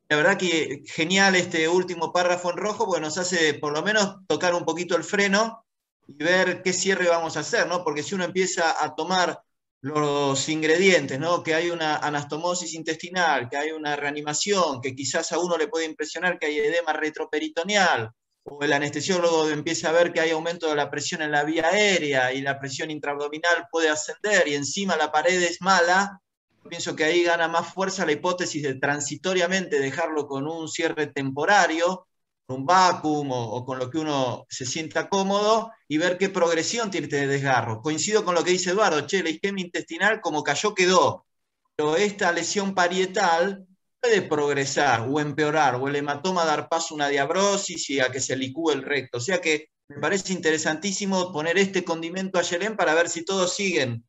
La verdad que genial este último párrafo en rojo, porque nos hace por lo menos tocar un poquito el freno y ver qué cierre vamos a hacer, ¿no? Porque si uno empieza a tomar los ingredientes, ¿no? Que hay una anastomosis intestinal, que hay una reanimación, que quizás a uno le puede impresionar que hay edema retroperitoneal, o el anestesiólogo empieza a ver que hay aumento de la presión en la vía aérea y la presión intraabdominal puede ascender y encima la pared es mala. Pienso que ahí gana más fuerza la hipótesis de transitoriamente dejarlo con un cierre temporario, con un vacuum o con lo que uno se sienta cómodo y ver qué progresión tiene este desgarro. Coincido con lo que dice Eduardo, la isquemia intestinal como cayó quedó, pero esta lesión parietal puede progresar o empeorar, o el hematoma dar paso a una diabrosis y a que se licúe el recto. O sea que me parece interesantísimo poner este condimento a Ayelen para ver si todos siguen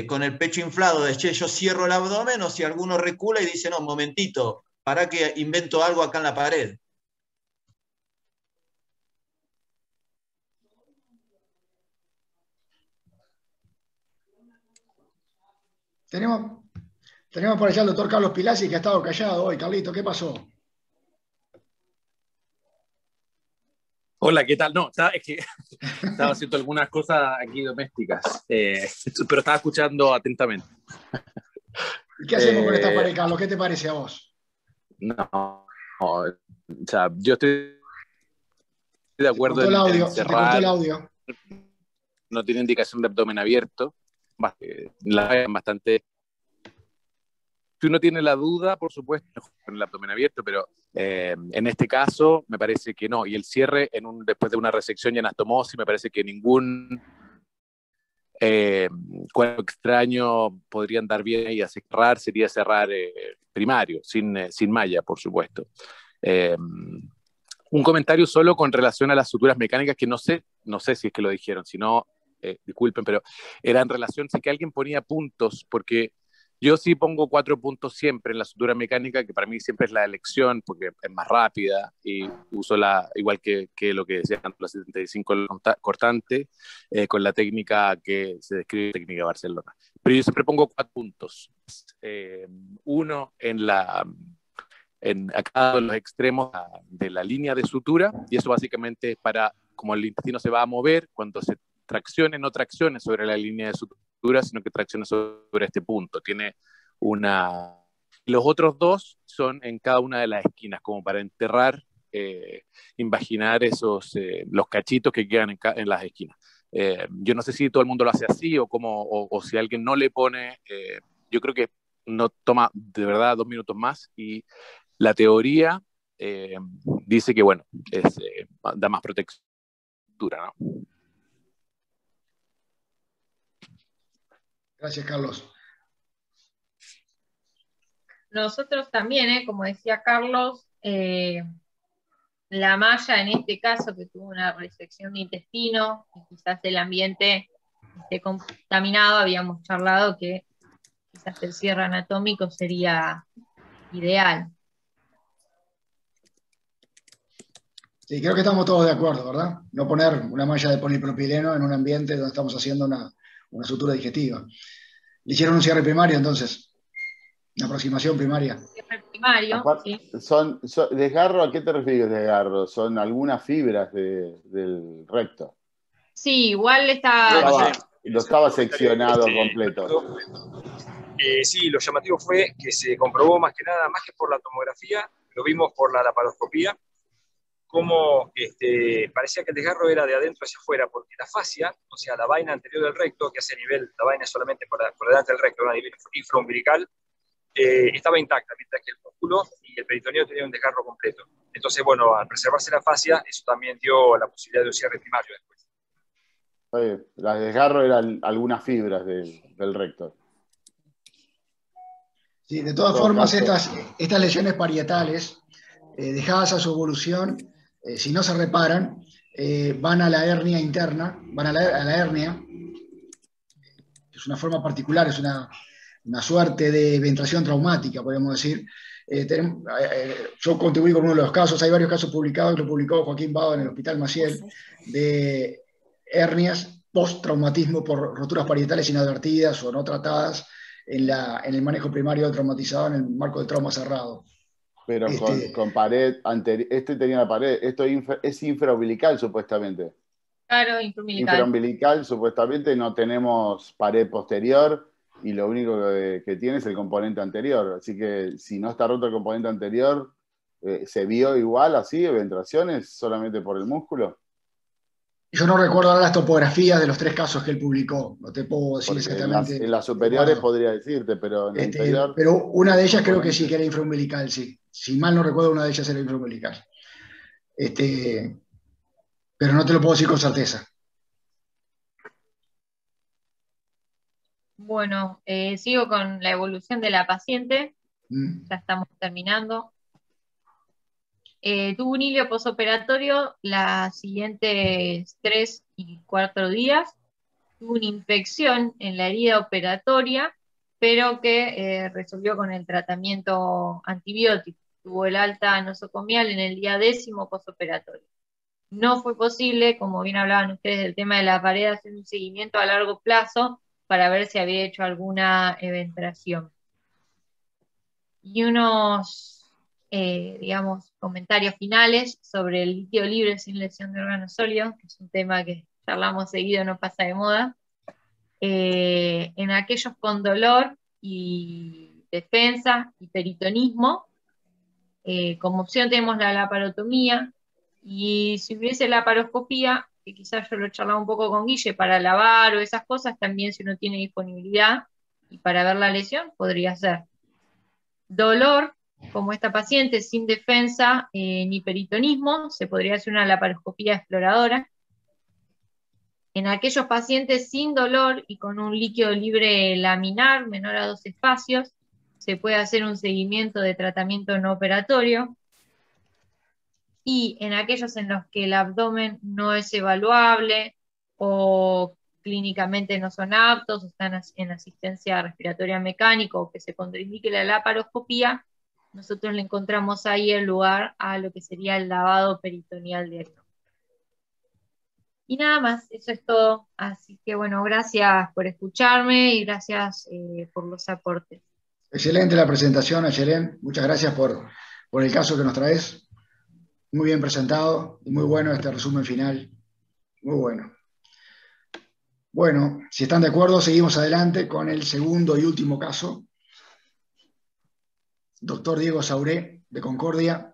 con el pecho inflado de, yo cierro el abdomen, o si alguno recula y dice, no, un momentito, para que invento algo acá en la pared. Tenemos por allá al doctor Carlos Pilasi, que ha estado callado hoy. Carlito, ¿qué pasó? Hola, ¿qué tal? No, es que estaba haciendo algunas cosas aquí domésticas, pero estaba escuchando atentamente. ¿Y qué hacemos con esta pared, Carlos? ¿Qué te parece a vos? No, o sea, yo estoy de acuerdo en cerrar. Se te cortó el audio. No tiene indicación de abdomen abierto. La es bastante... Si uno tiene la duda, por supuesto, con el abdomen abierto, pero en este caso me parece que no. Y el cierre después de una resección y anastomosis, me parece que ningún cuadro extraño podría andar bien y cerrar, sería cerrar primario, sin malla, por supuesto. Un comentario solo con relación a las suturas mecánicas, que no sé si es que lo dijeron, si no, disculpen, pero era en relación, si que alguien ponía puntos, porque yo sí pongo 4 puntos siempre en la sutura mecánica, que para mí siempre es la elección, porque es más rápida, y uso igual que lo que decía la 75 cortante, con la técnica que se describe, técnica de Barcelona. Pero yo siempre pongo 4 puntos. Uno a cada uno de los extremos de la línea de sutura, y eso básicamente es para, como el intestino se va a mover, cuando se traccione, no traccione sobre la línea de sutura, sino que traccione sobre este punto. Tiene una... Los otros dos son en cada una de las esquinas, como para enterrar, imaginar los cachitos que quedan en las esquinas. Yo no sé si todo el mundo lo hace así o si alguien no le pone, yo creo que no toma de verdad 2 minutos más, y la teoría dice que, bueno, da más protección, ¿no? Gracias, Carlos. Nosotros también, como decía Carlos, la malla en este caso que tuvo una resección de intestino, y quizás el ambiente esté contaminado, habíamos charlado que quizás el cierre anatómico sería ideal. Sí, creo que estamos todos de acuerdo, ¿verdad? No poner una malla de polipropileno en un ambiente donde estamos haciendo una sutura digestiva. ¿Le hicieron un cierre primario entonces? ¿Una aproximación primaria? Cierre primario, Aparte, sí. ¿desgarro a qué te refieres desgarro? ¿Son algunas fibras del recto? Sí, igual No estaba seccionado completo. Sí, lo llamativo fue que se comprobó más que nada, más que por la tomografía, lo vimos por la laparoscopía, como parecía que el desgarro era de adentro hacia afuera, porque la fascia, o sea, la vaina anterior del recto, que hace nivel, la vaina solamente por delante del recto, una nivel infraumbilical, estaba intacta, mientras que el músculo y el peritoneo tenían un desgarro completo. Entonces, bueno, al preservarse la fascia, eso también dio la posibilidad de un cierre primario después. El desgarro eran algunas fibras del recto. Sí, de todas formas, estas lesiones parietales, dejadas a su evolución, si no se reparan, van a la hernia interna, van a la hernia. Es una forma particular, es una suerte de ventración traumática, podemos decir. Yo contribuí con uno de los casos, hay varios casos publicados, lo publicó Joaquín Bado en el Hospital Maciel, de hernias post-traumatismo por roturas parietales inadvertidas o no tratadas en el manejo primario del traumatizado en el marco del trauma cerrado. Pero con pared anterior, tenía la pared, esto es infraumbilical supuestamente. Claro, infraumbilical. Infraumbilical supuestamente no tenemos pared posterior y lo único que tiene es el componente anterior. Así que si no está roto el componente anterior, ¿se vio igual así, ventraciones, solamente por el músculo? Yo no recuerdo ahora las topografías de los 3 casos que él publicó, no te puedo decir exactamente. En las superiores podría decirte, pero en la inferior... Pero una de ellas creo que sí que era infraumbilical, sí. Si mal no recuerdo, una de ellas era infraumbilical. Pero no te lo puedo decir con certeza. Bueno, sigo con la evolución de la paciente. Ya estamos terminando. Tuvo un hilio posoperatorio las siguientes 3 y 4 días. Tuvo una infección en la herida operatoria, pero que resolvió con el tratamiento antibiótico. Tuvo el alta nosocomial en el día 10º posoperatorio. No fue posible, como bien hablaban ustedes del tema de la pared, hacer un seguimiento a largo plazo para ver si había hecho alguna eventración. Y unos, digamos, comentarios finales sobre el líquido libre sin lesión de órganos sólidos, que es un tema que charlamos seguido, no pasa de moda. En aquellos con dolor y defensa y peritonismo, como opción tenemos la laparotomía, y si hubiese laparoscopía, que quizás yo lo charlaba un poco con Guille, para lavar o esas cosas, también si uno tiene disponibilidad, y para ver la lesión, podría ser. Dolor, como esta paciente sin defensa ni peritonismo, se podría hacer una laparoscopía exploradora. En aquellos pacientes sin dolor y con un líquido libre laminar menor a 2 espacios, se puede hacer un seguimiento de tratamiento no operatorio. Y en aquellos en los que el abdomen no es evaluable o clínicamente no son aptos, o están en asistencia respiratoria mecánica o que se contraindique la laparoscopía, nosotros le encontramos ahí el lugar a lo que sería el lavado peritoneal directo. Y nada más, eso es todo. Así que bueno, gracias por escucharme y gracias por los aportes. Excelente la presentación, Ayelen. Muchas gracias por el caso que nos traes. Muy bien presentado y muy bueno este resumen final. Muy bueno. Bueno, si están de acuerdo, seguimos adelante con el segundo y último caso. Doctor Diego Sauré, de Concordia.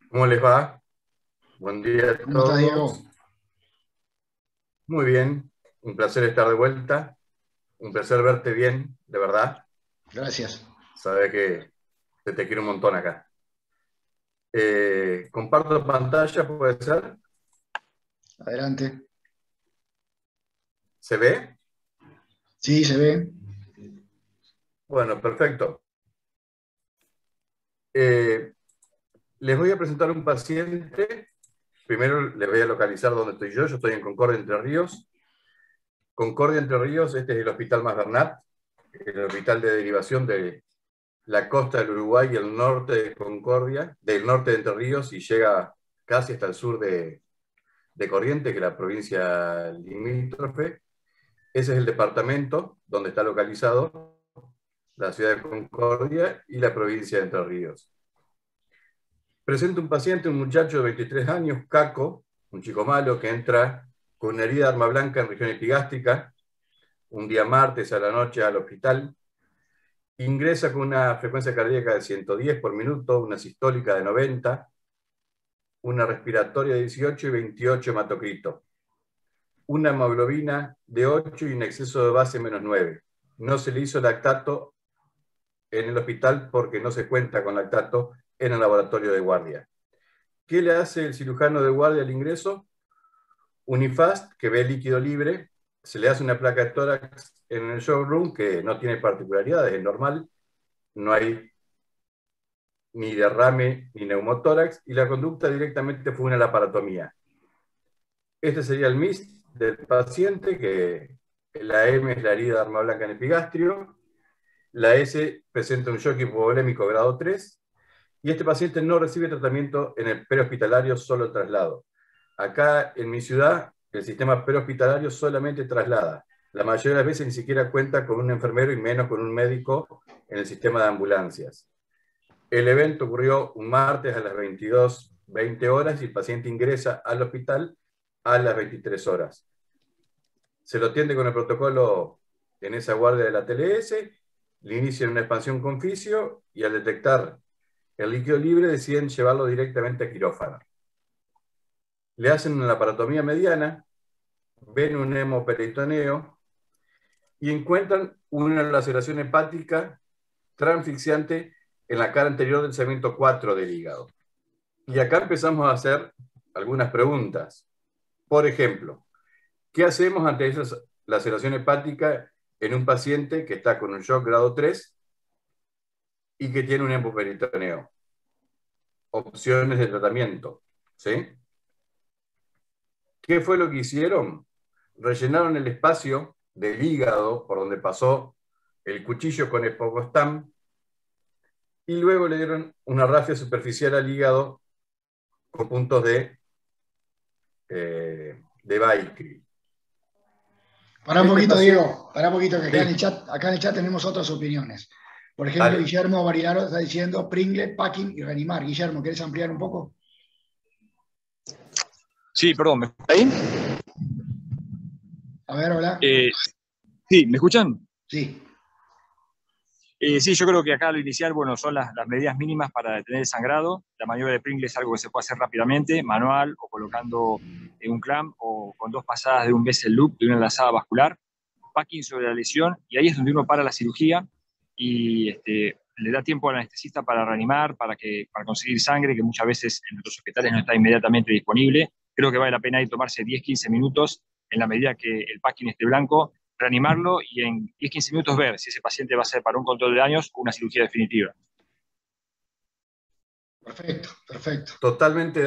¿Cómo les va? Buen día a todos. ¿Cómo estás, Diego? Muy bien, un placer estar de vuelta. Un placer verte bien, de verdad. Gracias. Sabes que te quiero un montón acá. Comparto pantalla, ¿puede ser? Adelante. ¿Se ve? Sí, se ve. Bueno, perfecto. Les voy a presentar un paciente. Primero les voy a localizar dónde estoy yo. Yo estoy en Concordia, Entre Ríos. Concordia, Entre Ríos, este es el Hospital Mas Bernat, el hospital de derivación de la costa del Uruguay y el norte de Concordia, del norte de Entre Ríos, y llega casi hasta el sur de Corrientes, que es la provincia limítrofe. Ese es el departamento donde está localizado la ciudad de Concordia y la provincia de Entre Ríos. Presenta un paciente, un muchacho de 23 años, Caco, un chico malo que entra con una herida de arma blanca en región epigástrica, un día martes a la noche al hospital. Ingresa con una frecuencia cardíaca de 110 por minuto, una sistólica de 90, una respiratoria de 18 y 28 hematocrito, una hemoglobina de 8 y un exceso de base menos 9. No se le hizo lactato en el hospital porque no se cuenta con lactato en el laboratorio de guardia. ¿Qué le hace el cirujano de guardia al ingreso? Unifast, que ve líquido libre, se le hace una placa de tórax en el showroom que no tiene particularidades, es normal, no hay ni derrame ni neumotórax, y la conducta directamente fue una laparotomía. Este sería el MIST del paciente, que la M es la herida de arma blanca en epigastrio, la S presenta un shock hipovolémico grado 3, y este paciente no recibe tratamiento en el prehospitalario, solo el traslado. Acá en mi ciudad, el sistema prehospitalario solamente traslada. La mayoría de las veces ni siquiera cuenta con un enfermero y menos con un médico en el sistema de ambulancias. El evento ocurrió un martes a las 22:20 horas y el paciente ingresa al hospital a las 23 horas. Se lo atiende con el protocolo en esa guardia de la TLS, le inician una expansión con fisio y al detectar el líquido libre deciden llevarlo directamente a quirófano. Le hacen una laparotomía mediana, ven un hemoperitoneo y encuentran una laceración hepática transfixiante en la cara anterior del segmento 4 del hígado. Y acá empezamos a hacer algunas preguntas. Por ejemplo, ¿qué hacemos ante esa laceración hepática en un paciente que está con un shock grado 3 y que tiene un hemoperitoneo? Opciones de tratamiento, ¿sí? ¿Qué fue lo que hicieron? Rellenaron el espacio del hígado por donde pasó el cuchillo con Epocostam y luego le dieron una rafia superficial al hígado con puntos de Vicry. Pará un poquito, Diego, pará un poquito, que acá en el chat tenemos otras opiniones. Por ejemplo, Dale. Guillermo Barilaro está diciendo Pringle, Packing y reanimar. Guillermo, ¿querés ampliar un poco? Sí, perdón, ¿me escuchan ahí? A ver, hola. Sí, ¿me escuchan? Sí. Sí, yo creo que acá lo inicial, bueno, son las medidas mínimas para detener el sangrado. La maniobra de Pringle es algo que se puede hacer rápidamente, manual o colocando un clamp o con 2 pasadas de un vessel loop, de una enlazada vascular, packing sobre la lesión, y ahí es donde uno para la cirugía y le da tiempo al anestesista para reanimar, para conseguir sangre, que muchas veces en nuestros hospitales no está inmediatamente disponible. Creo que vale la pena ahí tomarse 10-15 minutos en la medida que el packing esté blanco, reanimarlo y en 10-15 minutos ver si ese paciente va a ser para un control de daños o una cirugía definitiva. Perfecto, perfecto. Totalmente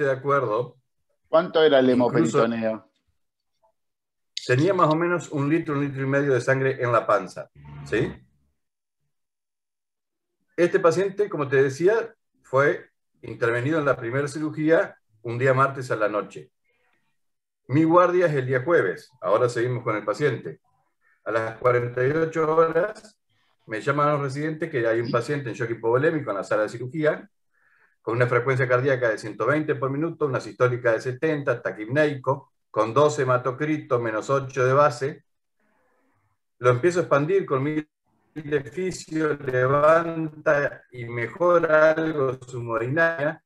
de acuerdo. ¿Cuánto era el hemoperitoneo? Tenía más o menos 1 litro y medio de sangre en la panza, ¿sí? Este paciente, como te decía, fue intervenido en la primera cirugía un día martes a la noche. Mi guardia es el día jueves. Ahora seguimos con el paciente. A las 48 horas me llaman a los residentes que hay un paciente en shock hipovolémico en la sala de cirugía con una frecuencia cardíaca de 120 por minuto, una sistólica de 70, taquipneico, con 12 hematocrito menos 8 de base, lo empiezo a expandir con 1000 de fisio, levanta y mejora algo su hemodinamia,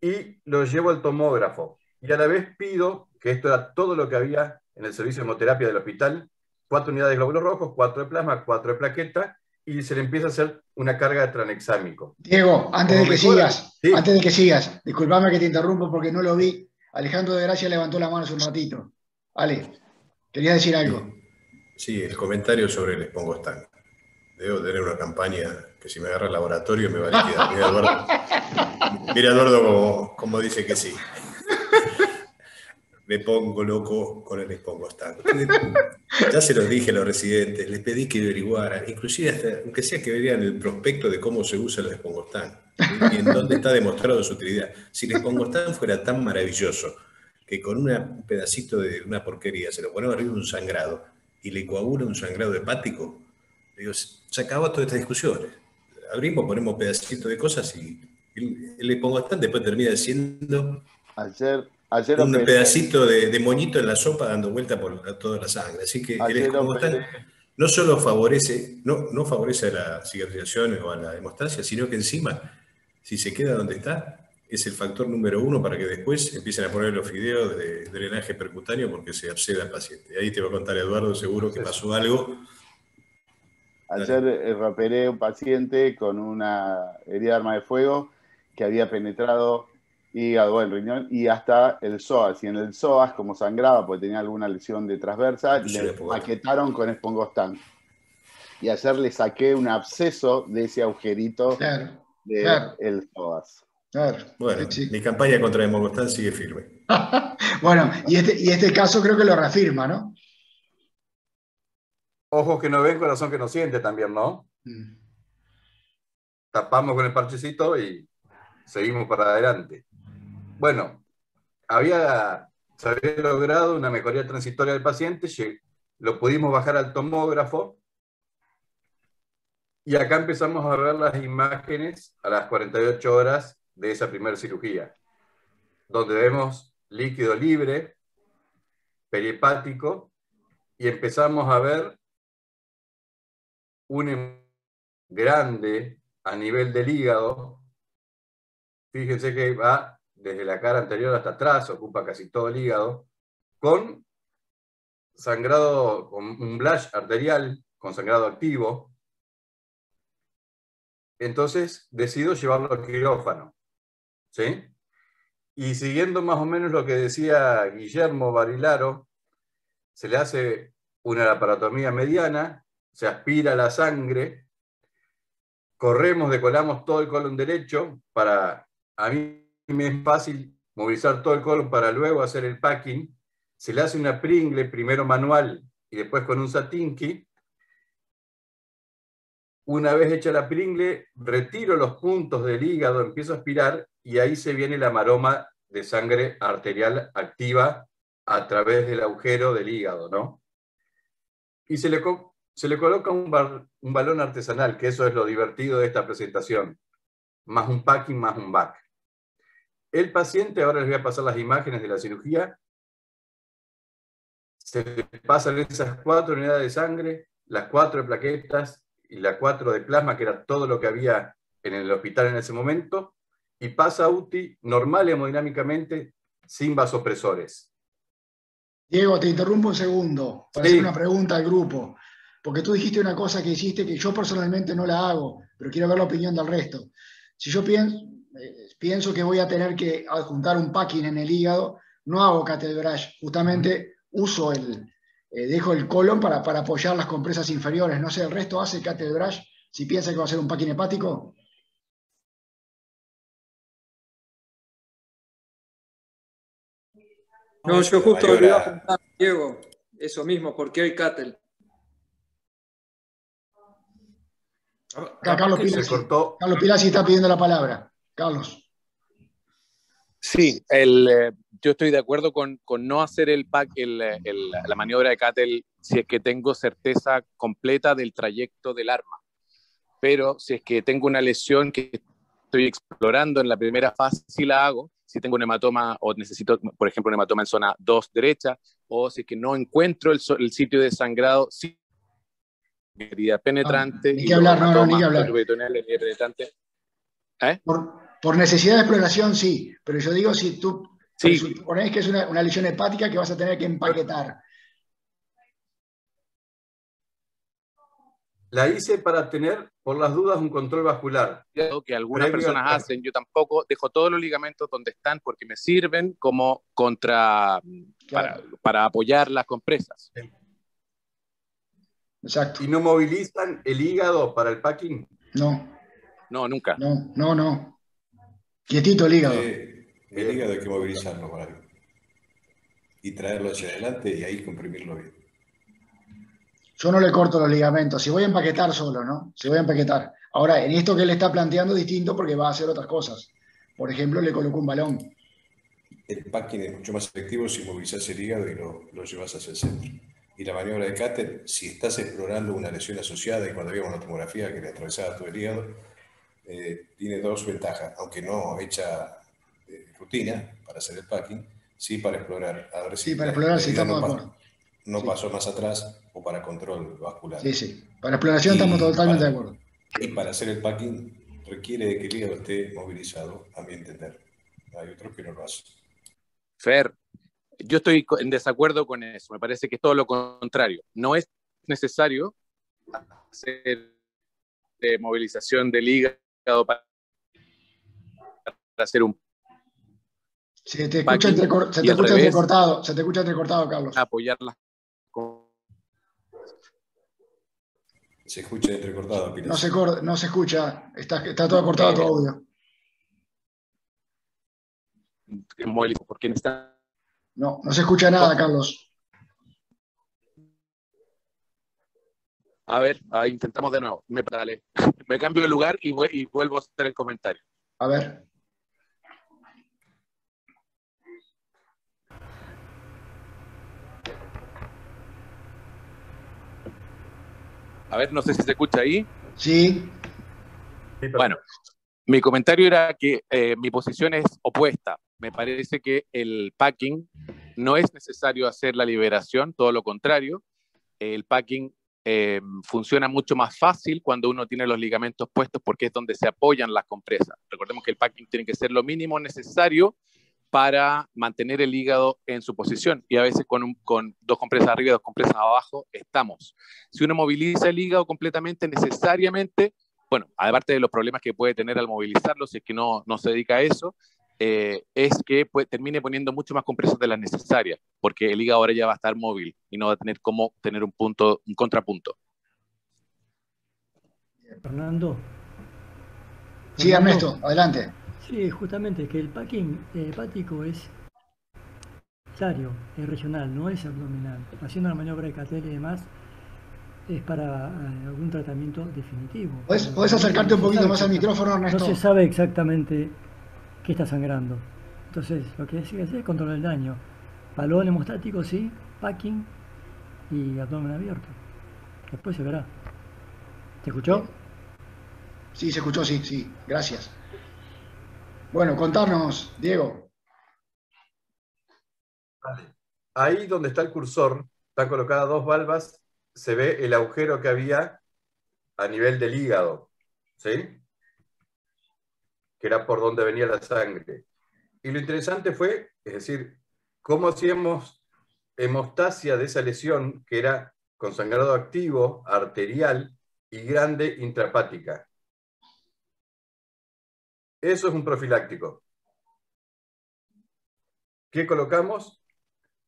y lo llevo al tomógrafo. Y a la vez pido, que esto era todo lo que había en el servicio de hemoterapia del hospital, 4 unidades de glóbulos rojos, 4 de plasma, 4 de plaqueta, y se le empieza a hacer una carga de tranexámico. Diego, antes de que ¿Sí? sigas, disculpame que te interrumpo porque no lo vi. Alejandro de Gracia levantó la mano hace un ratito. Ale, querías decir algo. Sí, el comentario sobre el Espongostán. Debo tener una campaña que si me agarra el laboratorio me va a liquidar. Mira Eduardo como dice que sí. Me pongo loco con el Espongostán. Ya se los dije a los residentes, les pedí que averiguaran, inclusive hasta, aunque sea que vean el prospecto de cómo se usa el Espongostán y en dónde está demostrado su utilidad. Si el Espongostán fuera tan maravilloso que con un pedacito de una porquería se lo ponemos arriba de un sangrado y le coagula un sangrado hepático, digo, se acabó toda esta discusión. Abrimos, ponemos pedacitos de cosas y el Espongostán después termina siendo un pedacito de moñito en la sopa dando vuelta por toda la sangre. Así que el Espongostán no solo favorece, no favorece a la cicatrización o a la hemostasia, sino que encima, si se queda donde está, es el factor número 1 para que después empiecen a poner los fideos de drenaje percutáneo porque se absceda al paciente. Ahí te va a contar Eduardo, seguro que pasó algo. Ayer operé un paciente con una herida de arma de fuego que había penetrado hígado, el riñón y hasta el psoas. Y en el psoas, como sangraba porque tenía alguna lesión de transversa, le paquetaron con Espongostán. Y ayer le saqué un absceso de ese agujerito del psoas. Claro. Bueno, mi campaña contra el Espongostán sigue firme. Bueno, y este caso creo que lo reafirma, ¿no? Ojos que no ven, corazón que no siente también, ¿no? Tapamos con el parchecito y seguimos para adelante. Bueno, se había logrado una mejoría transitoria del paciente, lo pudimos bajar al tomógrafo y acá empezamos a ver las imágenes a las 48 horas de esa primera cirugía, donde vemos líquido libre, perihepático, y empezamos a ver un grande a nivel del hígado. Fíjense que va desde la cara anterior hasta atrás, ocupa casi todo el hígado, con sangrado, con un blush arterial, con sangrado activo. Entonces decido llevarlo al quirófano, ¿sí? Y siguiendo más o menos lo que decía Guillermo Barilaro, se le hace una laparotomía mediana, se aspira la sangre, decolamos todo el colon derecho, a mí me es fácil movilizar todo el colon para luego hacer el packing. Se le hace una Pringle, primero manual y después con un Satinki. Una vez hecha la Pringle, retiro los puntos del hígado, empiezo a aspirar y ahí se viene la maroma de sangre arterial activa a través del agujero del hígado, ¿no? Y se le coloca un balón artesanal, que eso es lo divertido de esta presentación, más un packing, más un back. El paciente, ahora les voy a pasar las imágenes de la cirugía, se le pasan esas 4 unidades de sangre, las 4 de plaquetas y las 4 de plasma, que era todo lo que había en el hospital en ese momento, y pasa a UTI normal hemodinámicamente, sin vasopresores. Diego, te interrumpo un segundo para hacer una pregunta al grupo, porque tú dijiste una cosa que hiciste que yo personalmente no la hago, pero quiero ver la opinión del resto. Si yo pienso que voy a tener que adjuntar un packing en el hígado, no hago cattle brush, justamente uso dejo el colon para apoyar las compresas inferiores. No sé, ¿el resto hace cattle brush si piensa que va a ser un packing hepático? No, yo justo le iba a preguntar, Diego, eso mismo, ¿por qué hay cattle? Carlos Pilasi está pidiendo la palabra. Carlos. Sí, yo estoy de acuerdo con no hacer la maniobra de cattle si es que tengo certeza completa del trayecto del arma. Pero si es que tengo una lesión que estoy explorando en la primera fase, sí la hago. si tengo un hematoma o necesito, por ejemplo, un hematoma en zona 2 derecha, o si es que no encuentro el sitio de sangrado, sí, herida penetrante. Ni que hablar, no, ni que hablar. Penetrante. Por necesidad de exploración, sí, pero yo digo, si tú suponés que es una lesión hepática que vas a tener que empaquetar. La hice para tener, por las dudas, un control vascular. Que algunas personas hacen, yo tampoco dejo todos los ligamentos donde están porque me sirven como para apoyar las compresas. Exacto. ¿Y no movilizan el hígado para el packing? No. No, nunca. No. Quietito el hígado. El hígado hay que movilizarlo para algo. Y traerlo hacia adelante y ahí comprimirlo bien. Yo no le corto los ligamentos, si voy a empaquetar solo, ¿no? Si voy a empaquetar. Ahora, en esto que él está planteando es distinto porque va a hacer otras cosas. Por ejemplo, le coloco un balón. El packing es mucho más efectivo si movilizas el hígado y lo llevas hacia el centro. Y la maniobra de Cáter, si estás explorando una lesión asociada, y cuando vimos la tomografía que le atravesaba todo el hígado, tiene dos ventajas, aunque no hecha rutina para hacer el packing, sí para explorar. A ver si para explorar, si estamos de acuerdo. No pasó más atrás o para control vascular. Sí. Para exploración estamos totalmente de acuerdo. Y para hacer el packing requiere de que el hígado esté movilizado, a mi entender. Hay otros que no lo hacen. Fer, yo estoy en desacuerdo con eso. Me parece que es todo lo contrario. No es necesario hacer movilización del hígado para hacer un se te escucha entrecortado, Carlos. Apoyarla. Se escucha entrecortado, Pilar. No se escucha, está todo cortado tu audio. ¿Por quién está? No se escucha nada, Carlos. A ver, intentamos de nuevo. Me cambio de lugar y vuelvo a hacer el comentario. A ver. A ver, no sé si se escucha ahí. Sí. Bueno, mi comentario era que mi posición es opuesta. Me parece que el packing no es necesario hacer la liberación, todo lo contrario. El packing funciona mucho más fácil cuando uno tiene los ligamentos puestos porque es donde se apoyan las compresas. Recordemos que el packing tiene que ser lo mínimo necesario para mantener el hígado en su posición, y a veces con dos compresas arriba y dos compresas abajo estamos. Si uno moviliza el hígado completamente, necesariamente, bueno, aparte de los problemas que puede tener al movilizarlo, si es que no se dedica a eso, es que termine poniendo mucho más compresas de las necesarias, porque el hígado ahora ya va a estar móvil y no va a tener cómo tener un contrapunto. Fernando. Sí, Ernesto, adelante. Sí, justamente, que el packing hepático es necesario, es regional, no es abdominal. Haciendo la maniobra de Cáter y demás, es para algún tratamiento definitivo. ¿Puedes acercarte un poquito más al micrófono, Ernesto? No se sabe exactamente qué está sangrando. Entonces, lo que hay que hacer es controlar el daño. Balón hemostático, sí, packing y abdomen abierto. Después se verá. ¿Se escuchó? Sí, se escuchó, sí. Gracias. Bueno, contarnos, Diego. Vale. Ahí donde está el cursor, están colocadas dos valvas, se ve el agujero que había a nivel del hígado, ¿sí? Que era por donde venía la sangre. Y lo interesante fue, es decir, cómo hacíamos hemostasia de esa lesión, que era con sangrado activo, arterial y grande intrahepática. Eso es un profiláctico. ¿Qué colocamos?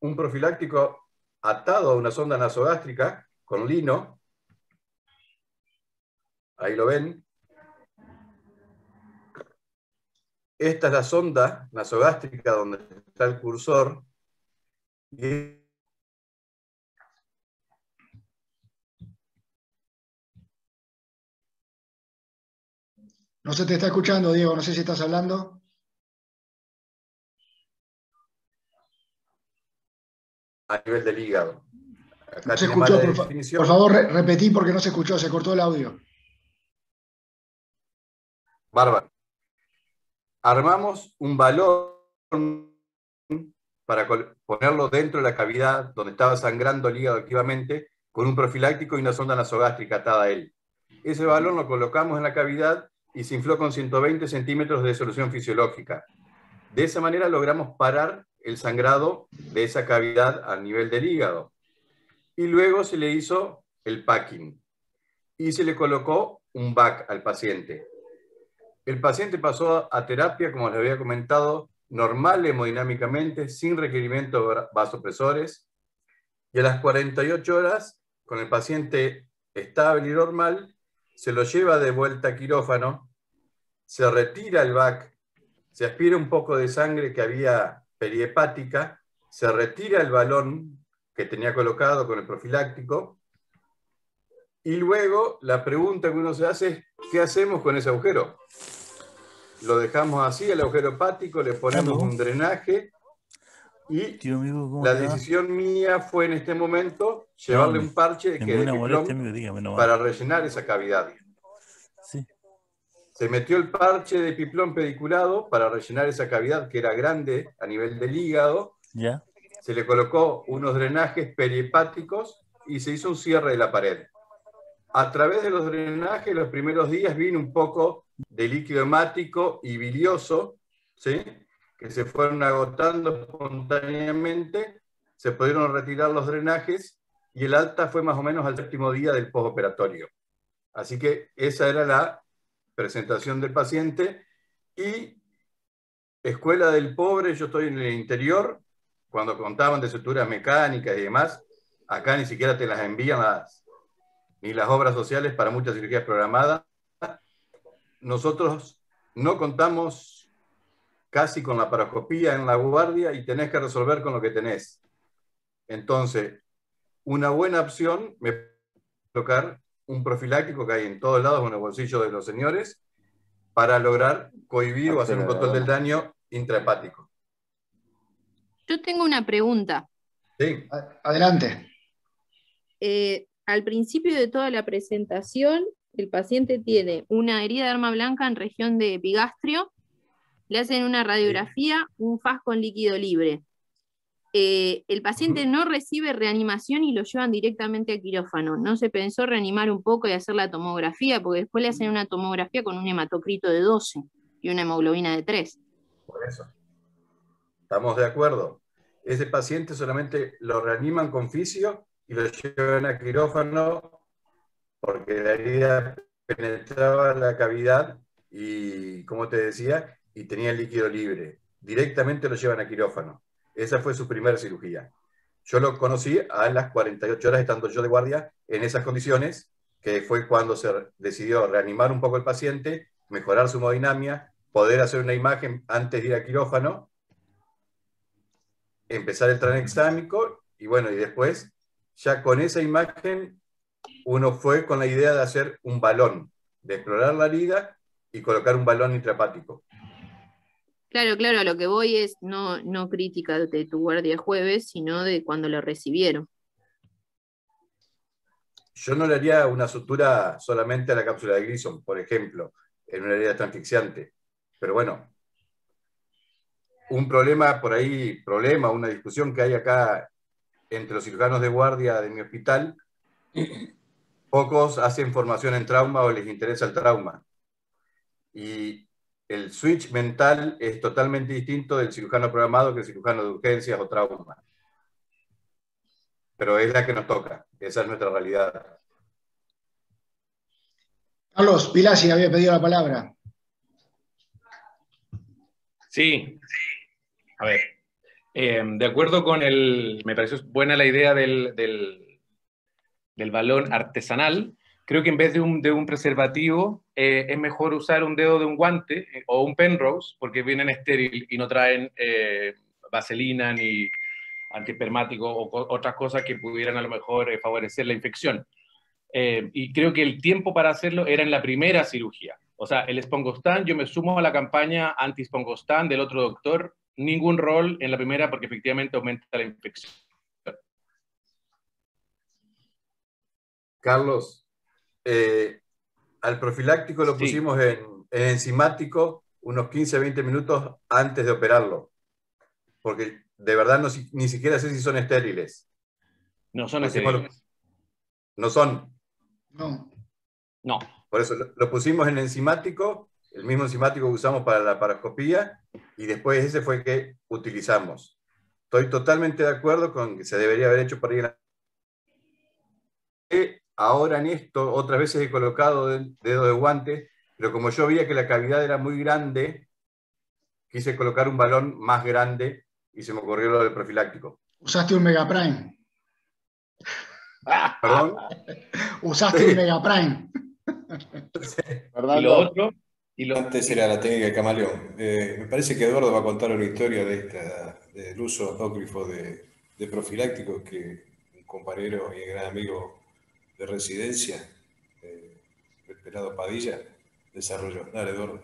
Un profiláctico atado a una sonda nasogástrica con lino. Ahí lo ven. Esta es la sonda nasogástrica donde está el cursor. No se te está escuchando, Diego, no sé si estás hablando. A nivel del hígado. Acá no se escuchó, por favor, repetí porque no se escuchó, se cortó el audio. Bárbaro. Armamos un balón para ponerlo dentro de la cavidad donde estaba sangrando el hígado activamente, con un profiláctico y una sonda nasogástrica atada a él. Ese balón lo colocamos en la cavidad y se infló con 120 centímetros de solución fisiológica. De esa manera logramos parar el sangrado de esa cavidad a nivel del hígado. Y luego se le hizo el packing y se le colocó un VAC al paciente. El paciente pasó a terapia, como les había comentado, normal hemodinámicamente, sin requerimiento de vasopresores, y a las 48 horas, con el paciente estable y normal, se lo lleva de vuelta a quirófano, se retira el VAC, se aspira un poco de sangre que había perihepática, se retira el balón que tenía colocado con el profiláctico, y luego la pregunta que uno se hace es, ¿qué hacemos con ese agujero? Lo dejamos así, el agujero hepático, le ponemos un drenaje, y la decisión mía fue en este momento llevarle un parche de Epiplom para rellenar esa cavidad. Sí. Se metió el parche de Epiplom pediculado para rellenar esa cavidad que era grande a nivel del hígado. Ya. Se le colocó unos drenajes perihepáticos y se hizo un cierre de la pared. A través de los drenajes, los primeros días vino un poco de líquido hemático y bilioso, ¿sí?, que se fueron agotando espontáneamente, se pudieron retirar los drenajes y el alta fue más o menos al 7º día del postoperatorio. Así que esa era la presentación del paciente. Y Escuela del Pobre, yo estoy en el interior, cuando contaban de suturas mecánicas y demás, acá ni siquiera te las envían ni las obras sociales para muchas cirugías programadas. Nosotros no contamos casi con la paroscopía en la guardia y tenés que resolver con lo que tenés. Entonces, una buena opción me puede colocar un profiláctico que hay en todos lados en los bolsillos de los señores para lograr cohibir o hacer un control del daño intrahepático. Yo tengo una pregunta. Sí. Adelante. Al principio de toda la presentación, el paciente tiene una herida de arma blanca en región de epigastrio. Le hacen una radiografía, un FAS con líquido libre. El paciente no recibe reanimación y lo llevan directamente a quirófano. ¿No se pensó reanimar un poco y hacer la tomografía? Porque después le hacen una tomografía con un hematocrito de 12 y una hemoglobina de 3. Por eso. Estamos de acuerdo. Ese paciente solamente lo reaniman con fisio y lo llevan a quirófano porque la herida penetraba la cavidad y, como te decía, y tenía el líquido libre. Directamente lo llevan a quirófano. Esa fue su primera cirugía. Yo lo conocí a las 48 horas estando yo de guardia en esas condiciones, que fue cuando se decidió reanimar un poco el paciente, mejorar su hemodinamia, poder hacer una imagen antes de ir a quirófano, empezar el transexámico, y bueno, y después, ya con esa imagen, uno fue con la idea de hacer un balón, de explorar la herida y colocar un balón intrahepático. Claro, claro, a lo que voy es no crítica de tu guardia jueves, sino de cuando lo recibieron. Yo no le haría una sutura solamente a la cápsula de Grissom, por ejemplo, en una herida transfixiante. Pero bueno, un problema por ahí, una discusión que hay acá entre los cirujanos de guardia de mi hospital, pocos hacen formación en trauma o les interesa el trauma. Y el switch mental es totalmente distinto del cirujano programado que el cirujano de urgencias o trauma. Pero es la que nos toca, esa es nuestra realidad. Carlos Pilasi había pedido la palabra. Sí, a ver, de acuerdo con me pareció buena la idea del balón artesanal. Creo que en vez de un preservativo, es mejor usar un dedo de un guante o un Penrose, porque vienen estéril y no traen vaselina ni antiespermático o otras cosas que pudieran a lo mejor favorecer la infección. Y creo que el tiempo para hacerlo era en la primera cirugía. O sea, el Spongostan, yo me sumo a la campaña anti-Spongostan del otro doctor, ningún rol en la primera porque efectivamente aumenta la infección. Carlos, al profiláctico lo pusimos en enzimático unos 15-20 minutos antes de operarlo. porque de verdad ni siquiera sé si son estériles. No son estériles. No son. No. No. Por eso lo pusimos en enzimático, el mismo enzimático que usamos para la paroscopía, y después ese fue el que utilizamos. Estoy totalmente de acuerdo con que se debería haber hecho para ir a... Ahora en esto, otras veces he colocado dedo de guante, pero como yo veía que la cavidad era muy grande, quise colocar un balón más grande y se me ocurrió lo del profiláctico. Usaste un Megaprime. ¿Perdón? Usaste un Megaprime. Y lo otro, antes era la técnica de camaleón. Me parece que Eduardo va a contar una historia del uso apócrifo de profilácticos que un compañero y gran amigo de residencia, el pelado Padilla, desarrolló. Dale, Eduardo.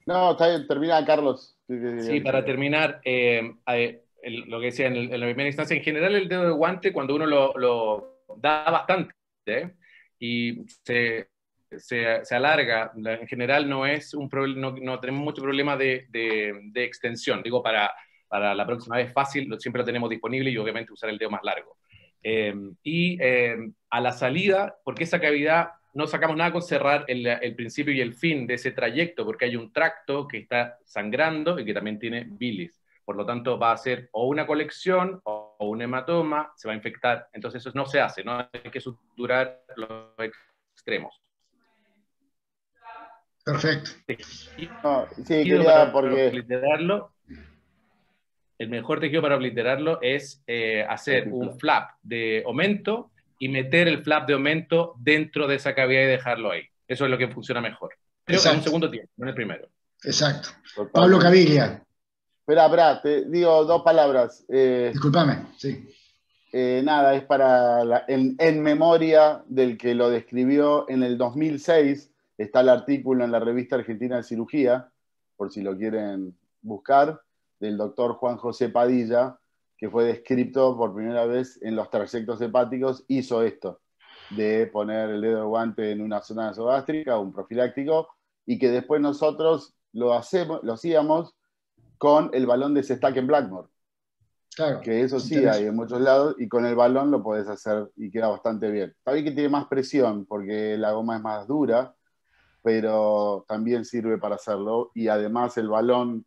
No, está bien, termina Carlos. Sí, para terminar, lo que decía en la primera instancia, en general el dedo de guante, cuando uno lo da bastante, y se alarga, en general no es un no tenemos mucho problema de extensión. Digo, para la próxima vez fácil, siempre lo tenemos disponible y obviamente usar el dedo más largo. A la salida, porque esa cavidad no sacamos nada con cerrar el principio y el fin de ese trayecto, porque hay un tracto que está sangrando y que también tiene bilis. Por lo tanto, va a ser o una colección o un hematoma, se va a infectar. Entonces eso no se hace, no hay que suturar los extremos. Perfecto. Quería porque... Obliterarlo, el mejor tejido para obliterarlo es hacer un flap de aumento y meter el flap de aumento dentro de esa cavidad y dejarlo ahí. Eso es lo que funciona mejor. Pero en un segundo tiempo, no en el primero. Exacto. Pablo Caviglia. Espera, te digo dos palabras. Discúlpame, sí. Nada, es para en memoria del que lo describió en el 2006. Está el artículo en la Revista Argentina de Cirugía, por si lo quieren buscar, del doctor Juan José Padilla, que fue descrito por primera vez en los trayectos hepáticos, hizo esto, de poner el dedo de guante en una zona nasogástrica, un profiláctico, y que después nosotros lo hacíamos con el balón de Sestaken Blackmore. Claro. Que eso sí hay en muchos lados, y con el balón lo podés hacer y queda bastante bien. Está bien que tiene más presión, porque la goma es más dura, pero también sirve para hacerlo, y además el balón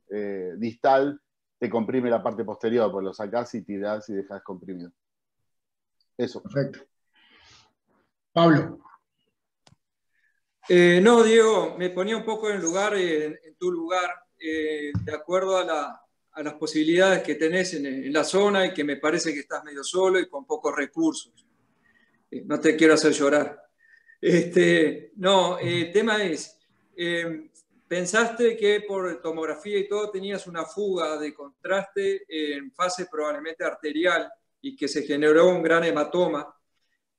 distal te comprime la parte posterior, pues lo sacás y tirás y dejás comprimido. Eso. Perfecto. Pablo. No, Diego, me ponía un poco en tu lugar, de acuerdo a las posibilidades que tenés en la zona, y que me parece que estás medio solo y con pocos recursos. No te quiero hacer llorar. El tema es, pensaste que por tomografía y todo tenías una fuga de contraste en fase probablemente arterial y que se generó un gran hematoma.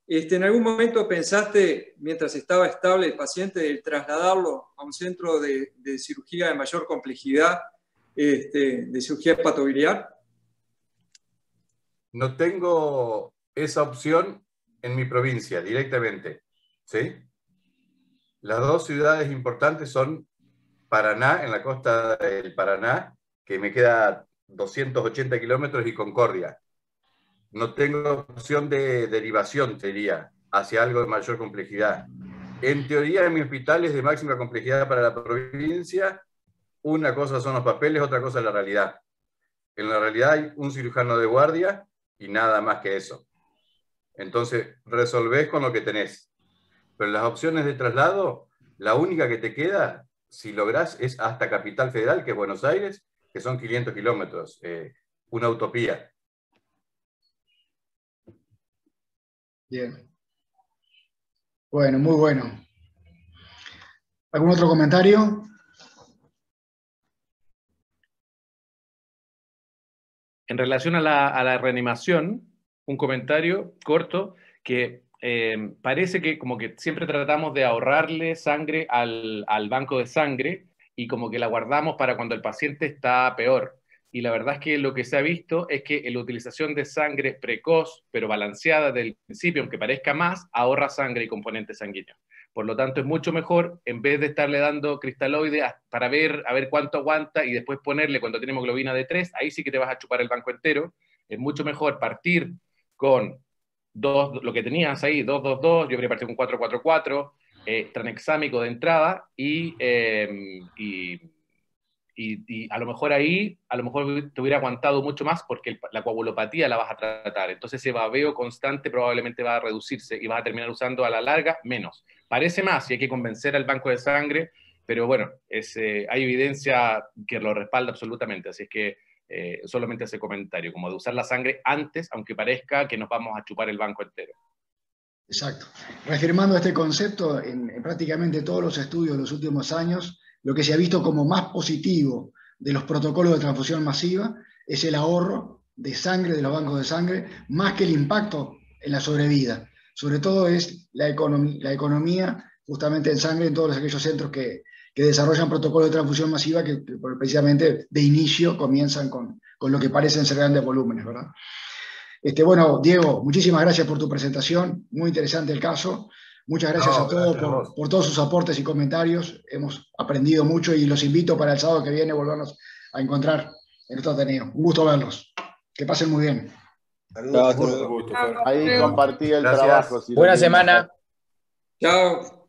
¿En algún momento pensaste, mientras estaba estable el paciente, de trasladarlo a un centro de cirugía de mayor complejidad, de cirugía hepatobiliar? No tengo esa opción en mi provincia directamente. ¿Sí? Las dos ciudades importantes son Paraná, en la costa del Paraná, que me queda 280 kilómetros, y Concordia. No tengo opción de derivación, te diría, hacia algo de mayor complejidad. En teoría, en mi hospital es de máxima complejidad para la provincia. Una cosa son los papeles, otra cosa es la realidad. En la realidad hay un cirujano de guardia y nada más que eso. Entonces, resolvés con lo que tenés. Pero las opciones de traslado, la única que te queda, si lográs, es hasta Capital Federal, que es Buenos Aires, que son 500 kilómetros. Una utopía. Bien. Bueno, muy bueno. ¿Algún otro comentario? En relación a la reanimación, un comentario corto que parece que como que siempre tratamos de ahorrarle sangre al banco de sangre y como que la guardamos para cuando el paciente está peor. Y la verdad es que lo que se ha visto es que la utilización de sangre precoz, pero balanceada del principio, aunque parezca más, ahorra sangre y componente sanguíneo. Por lo tanto, es mucho mejor, en vez de estarle dando cristaloide para ver, a ver cuánto aguanta y después ponerle cuando tiene hemoglobina de 3, ahí sí que te vas a chupar el banco entero. Es mucho mejor partir con lo que tenías ahí, 2-2-2, yo habría partido con 4-4-4, tranexámico de entrada y a lo mejor ahí, a lo mejor te hubiera aguantado mucho más porque la coagulopatía la vas a tratar. Entonces ese babeo constante probablemente va a reducirse y vas a terminar usando a la larga menos. Parece más y hay que convencer al banco de sangre, pero bueno, hay evidencia que lo respalda absolutamente. Así es que solamente ese comentario, como de usar la sangre antes, aunque parezca que nos vamos a chupar el banco entero. Exacto. Reafirmando este concepto, en prácticamente todos los estudios de los últimos años, lo que se ha visto como más positivo de los protocolos de transfusión masiva es el ahorro de sangre de los bancos de sangre, más que el impacto en la sobrevida. Sobre todo es la economía justamente en sangre en todos aquellos centros que desarrollan protocolos de transfusión masiva que precisamente de inicio comienzan con lo que parecen ser grandes volúmenes, ¿verdad? Bueno, Diego, muchísimas gracias por tu presentación, muy interesante el caso. Muchas gracias a todos por todos sus aportes y comentarios. Hemos aprendido mucho y los invito para el sábado que viene a volvernos a encontrar en nuestro Ateneo. Un gusto verlos. Que pasen muy bien. Saludos. Ahí compartí el trabajo. Buena semana. Chao.